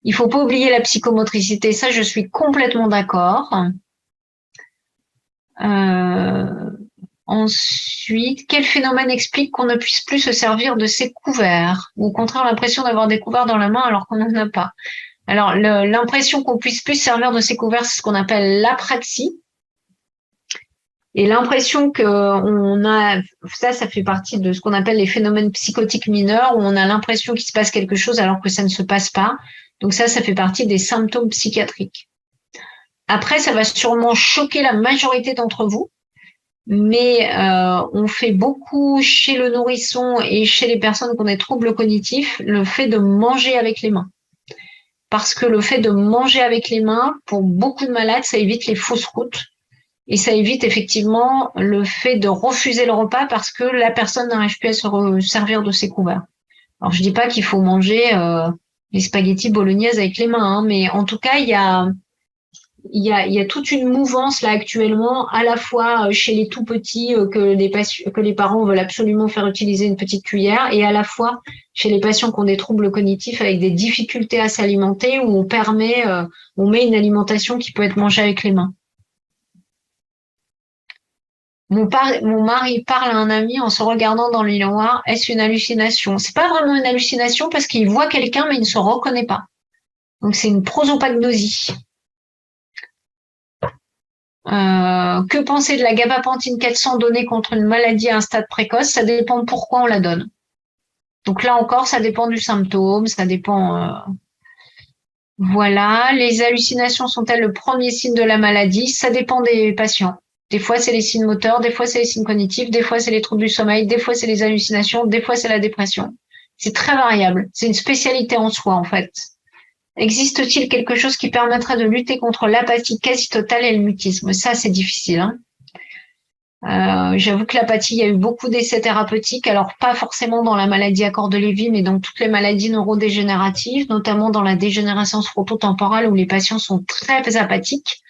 Speaker 2: Il faut pas oublier la psychomotricité, ça je suis complètement d'accord. Ensuite, quel phénomène explique qu'on ne puisse plus se servir de ces couverts? Ou au contraire, l'impression d'avoir des couverts dans la main alors qu'on n'en a pas. Alors, l'impression qu'on puisse plus se servir de ces couverts, c'est ce qu'on appelle l'apraxie. Et l'impression qu'on a, ça fait partie de ce qu'on appelle les phénomènes psychotiques mineurs, où on a l'impression qu'il se passe quelque chose alors que ça ne se passe pas. Donc ça fait partie des symptômes psychiatriques. Après, ça va sûrement choquer la majorité d'entre vous, mais on fait beaucoup chez le nourrisson et chez les personnes qui ont des troubles cognitifs, le fait de manger avec les mains. Parce que le fait de manger avec les mains, pour beaucoup de malades, ça évite les fausses routes. Et ça évite effectivement le fait de refuser le repas parce que la personne n'arrive plus à se servir de ses couverts. Alors, je dis pas qu'il faut manger les spaghettis bolognaises avec les mains, hein, mais en tout cas, il y a toute une mouvance là actuellement, à la fois chez les tout petits que les parents veulent absolument faire utiliser une petite cuillère, et à la fois chez les patients qui ont des troubles cognitifs avec des difficultés à s'alimenter, où on met une alimentation qui peut être mangée avec les mains. Mon mari parle à un ami en se regardant dans le miroir. Est-ce une hallucination? C'est pas vraiment une hallucination parce qu'il voit quelqu'un mais il ne se reconnaît pas. Donc c'est une prosopagnosie. Que penser de la gabapentine 400 donnée contre une maladie à un stade précoce? Ça dépend de pourquoi on la donne. Donc là encore, ça dépend du symptôme, ça dépend. Voilà. Les hallucinations sont-elles le premier signe de la maladie? Ça dépend des patients. Des fois, c'est les signes moteurs, des fois, c'est les signes cognitifs, des fois, c'est les troubles du sommeil, des fois, c'est les hallucinations, des fois, c'est la dépression. C'est très variable. C'est une spécialité en soi, en fait. Existe-t-il quelque chose qui permettrait de lutter contre l'apathie quasi totale et le mutisme? Ça, c'est difficile. Hein. J'avoue que l'apathie, il y a eu beaucoup d'essais thérapeutiques, alors pas forcément dans la maladie à corps de Lévy, mais dans toutes les maladies neurodégénératives, notamment dans la dégénérescence frontotemporale où les patients sont très apathiques.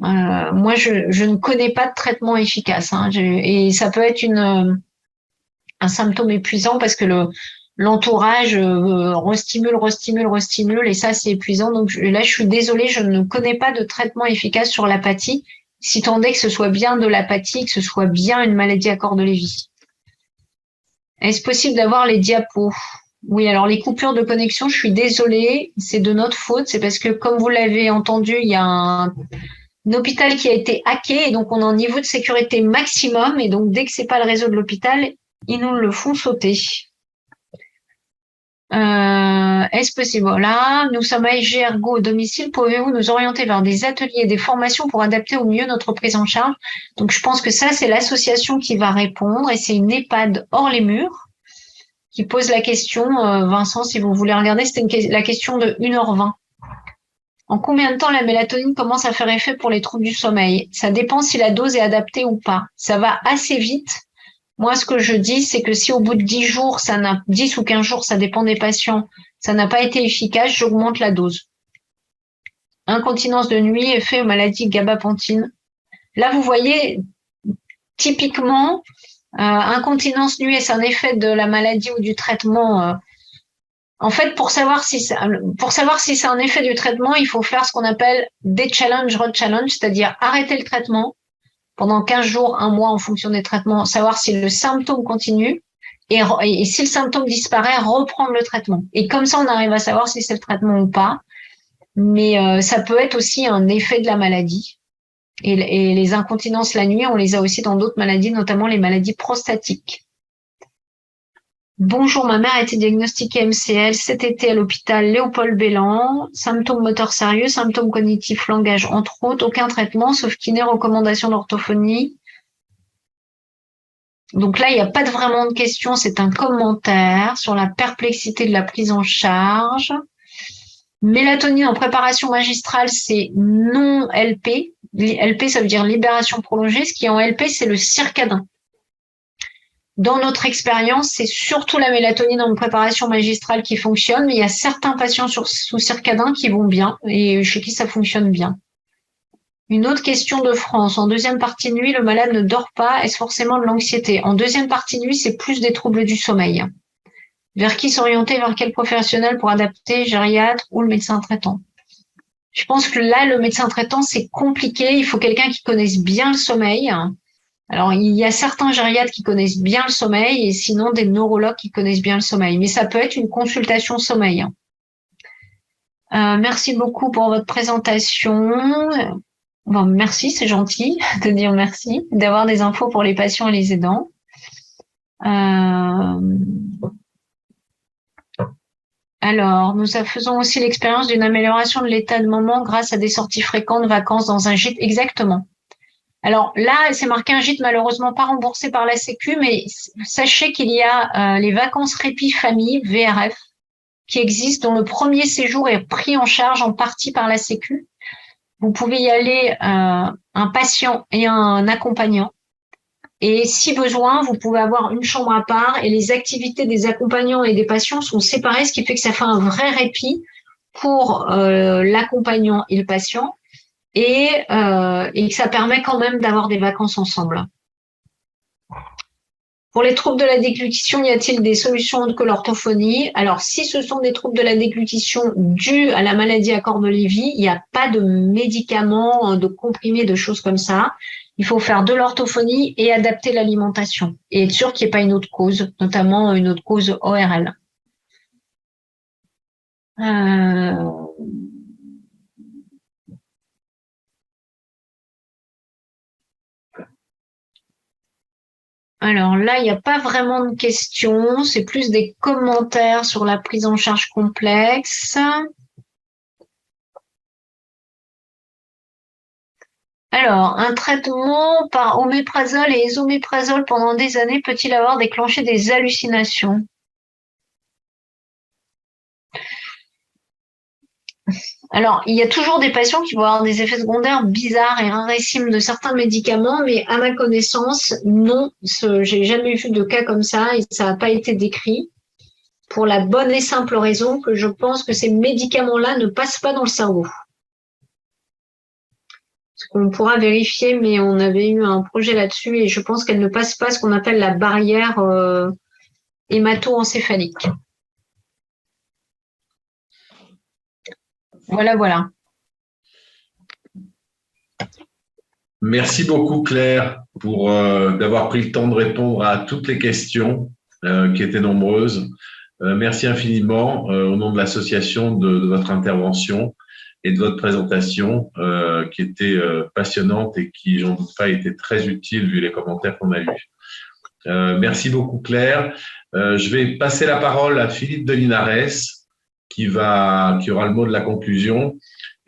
Speaker 2: Moi, je ne connais pas de traitement efficace, hein, et ça peut être un symptôme épuisant parce que l'entourage restimule, et ça, c'est épuisant. Donc là, je suis désolée, je ne connais pas de traitement efficace sur l'apathie, si tant est que ce soit bien de l'apathie, que ce soit bien une maladie à corps de Lévy. Est-ce possible d'avoir les diapos? Oui, alors les coupures de connexion, je suis désolée, c'est de notre faute, c'est parce que, comme vous l'avez entendu, il y a un hôpital qui a été hacké, et donc on a un niveau de sécurité maximum, et donc dès que c'est pas le réseau de l'hôpital, ils nous le font sauter. Est-ce possible? Voilà, nous sommes ASG Ergo au domicile, pouvez-vous nous orienter vers des ateliers et des formations pour adapter au mieux notre prise en charge? Donc je pense que ça, c'est l'association qui va répondre, et c'est une EHPAD hors les murs qui pose la question. Vincent, si vous voulez regarder, c'était la question de 1h20. En combien de temps la mélatonine commence à faire effet pour les troubles du sommeil? Ça dépend si la dose est adaptée ou pas. Ça va assez vite. Moi, ce que je dis, c'est que si au bout de 10 jours, 10 ou 15 jours, ça dépend des patients, ça n'a pas été efficace, j'augmente la dose. Incontinence de nuit, effet aux maladies gabapentine. Là, vous voyez, typiquement, incontinence nuit, est-ce un effet de la maladie ou du traitement? En fait, pour savoir si c'est un effet du traitement, il faut faire ce qu'on appelle des challenge, re-challenge, c'est-à-dire arrêter le traitement pendant 15 jours, un mois en fonction des traitements, savoir si le symptôme continue, et si le symptôme disparaît, reprendre le traitement. Et comme ça, on arrive à savoir si c'est le traitement ou pas. Mais ça peut être aussi un effet de la maladie. Et les incontinences la nuit, on les a aussi dans d'autres maladies, notamment les maladies prostatiques. Bonjour, ma mère a été diagnostiquée MCL cet été à l'hôpital Léopold Bellan. Symptômes moteurs sérieux, symptômes cognitifs, langage, entre autres. Aucun traitement, sauf kiné, recommandation d'orthophonie. Donc là, il n'y a pas vraiment de question, c'est un commentaire sur la perplexité de la prise en charge. Mélatonine en préparation magistrale, c'est non LP. LP, ça veut dire libération prolongée. Ce qui est en LP, c'est le circadin. dans notre expérience, c'est surtout la mélatonine en préparation magistrale qui fonctionne, mais il y a certains patients sous circadin qui vont bien et chez qui ça fonctionne bien. Une autre question de France. En deuxième partie de nuit, le malade ne dort pas. Est-ce forcément de l'anxiété? En deuxième partie de nuit, c'est plus des troubles du sommeil. Vers qui s'orienter? Vers quel professionnel pour adapter, gériatre ou le médecin traitant? Je pense que là, le médecin traitant, c'est compliqué. Il faut quelqu'un qui connaisse bien le sommeil. Alors, il y a certains gériatres qui connaissent bien le sommeil et sinon des neurologues qui connaissent bien le sommeil. Mais ça peut être une consultation sommeil. Merci beaucoup pour votre présentation. Bon, merci, c'est gentil de dire merci, d'avoir des infos pour les patients et les aidants. Alors, nous faisons aussi l'expérience d'une amélioration de l'état de moment grâce à des sorties fréquentes de vacances dans un gîte. Exactement. Alors là, c'est marqué un gîte malheureusement pas remboursé par la Sécu, mais sachez qu'il y a les vacances répit famille, VRF, qui existent, dont le premier séjour est pris en charge en partie par la Sécu. Vous pouvez y aller un patient et un accompagnant. Et si besoin, vous pouvez avoir une chambre à part et les activités des accompagnants et des patients sont séparées, ce qui fait que ça fait un vrai répit pour l'accompagnant et le patient et que ça permet quand même d'avoir des vacances ensemble. Pour les troubles de la déglutition, y a-t-il des solutions autres que l'orthophonie? Alors, si ce sont des troubles de la déglutition dus à la maladie à corps de Lévy, il n'y a pas de médicaments, de comprimés, de choses comme ça. Il faut faire de l'orthophonie et adapter l'alimentation et être sûr qu'il n'y ait pas une autre cause, notamment une autre cause ORL. Alors là, il n'y a pas vraiment de questions, c'est plus des commentaires sur la prise en charge complexe. Alors, un traitement par oméprazole et esoméprazole pendant des années peut-il avoir déclenché des hallucinations? Alors, il y a toujours des patients qui vont avoir des effets secondaires bizarres et rarissimes de certains médicaments, mais à ma connaissance, non, j'ai jamais vu de cas comme ça et ça n'a pas été décrit pour la bonne et simple raison que je pense que ces médicaments-là ne passent pas dans le cerveau. On pourra vérifier, mais on avait eu un projet là-dessus et je pense qu'elle ne passe pas ce qu'on appelle la barrière hémato-encéphalique. Voilà.
Speaker 1: Merci beaucoup, Claire, pour d'avoir pris le temps de répondre à toutes les questions qui étaient nombreuses. Merci infiniment au nom de l'association de votre intervention et de votre présentation qui était passionnante et qui, j'en doute pas, était très utile vu les commentaires qu'on a eus. Merci beaucoup, Claire. Je vais passer la parole à Philippe de Linares qui aura le mot de la conclusion.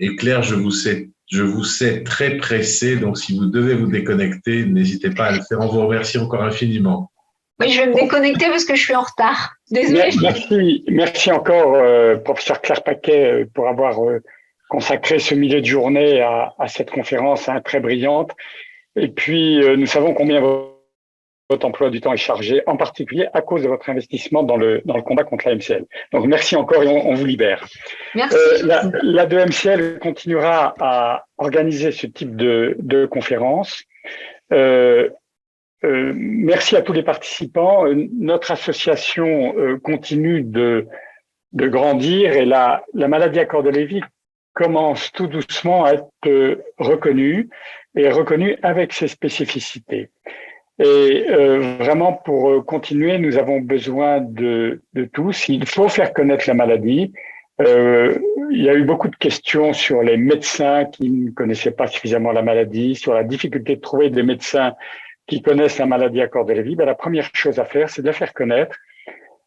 Speaker 1: Et Claire, je vous sais très pressé, donc si vous devez vous déconnecter, n'hésitez pas à le faire. On vous remercie encore infiniment.
Speaker 2: Oui, je vais me déconnecter parce que je suis en retard. Désolée.
Speaker 3: Merci encore, professeur Claire Paquet, pour avoir consacré ce milieu de journée à cette conférence très brillante. Et puis, nous savons combien votre emploi du temps est chargé, en particulier à cause de votre investissement dans le combat contre la MCL. Donc, merci encore et on vous libère.
Speaker 2: Merci.
Speaker 3: La 2MCL continuera à organiser ce type de conférence. Merci à tous les participants. Notre association continue de grandir et la maladie à corps de Lévy commence tout doucement à être reconnue et reconnue avec ses spécificités. Et vraiment, pour continuer, nous avons besoin de tous. Il faut faire connaître la maladie. Il y a eu beaucoup de questions sur les médecins qui ne connaissaient pas suffisamment la maladie, sur la difficulté de trouver des médecins qui connaissent la maladie à corps de Lévy. La première chose à faire, c'est de la faire connaître.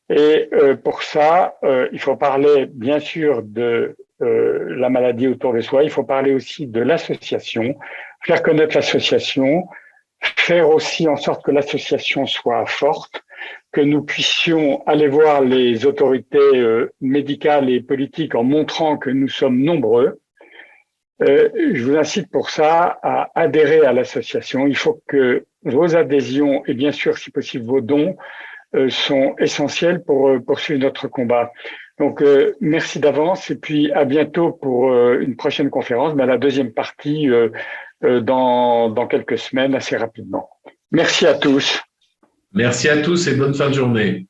Speaker 3: Et pour ça, il faut parler bien sûr de la maladie autour de soi. Il faut parler aussi de l'association, faire connaître l'association, faire aussi en sorte que l'association soit forte, que nous puissions aller voir les autorités médicales et politiques en montrant que nous sommes nombreux. Je vous incite pour ça à adhérer à l'association. Il faut que vos adhésions et bien sûr, si possible, vos dons sont essentiels pour poursuivre notre combat. Donc, merci d'avance et puis à bientôt pour une prochaine conférence, mais la deuxième partie dans quelques semaines, assez rapidement. Merci à tous.
Speaker 1: Merci à tous et bonne fin de journée.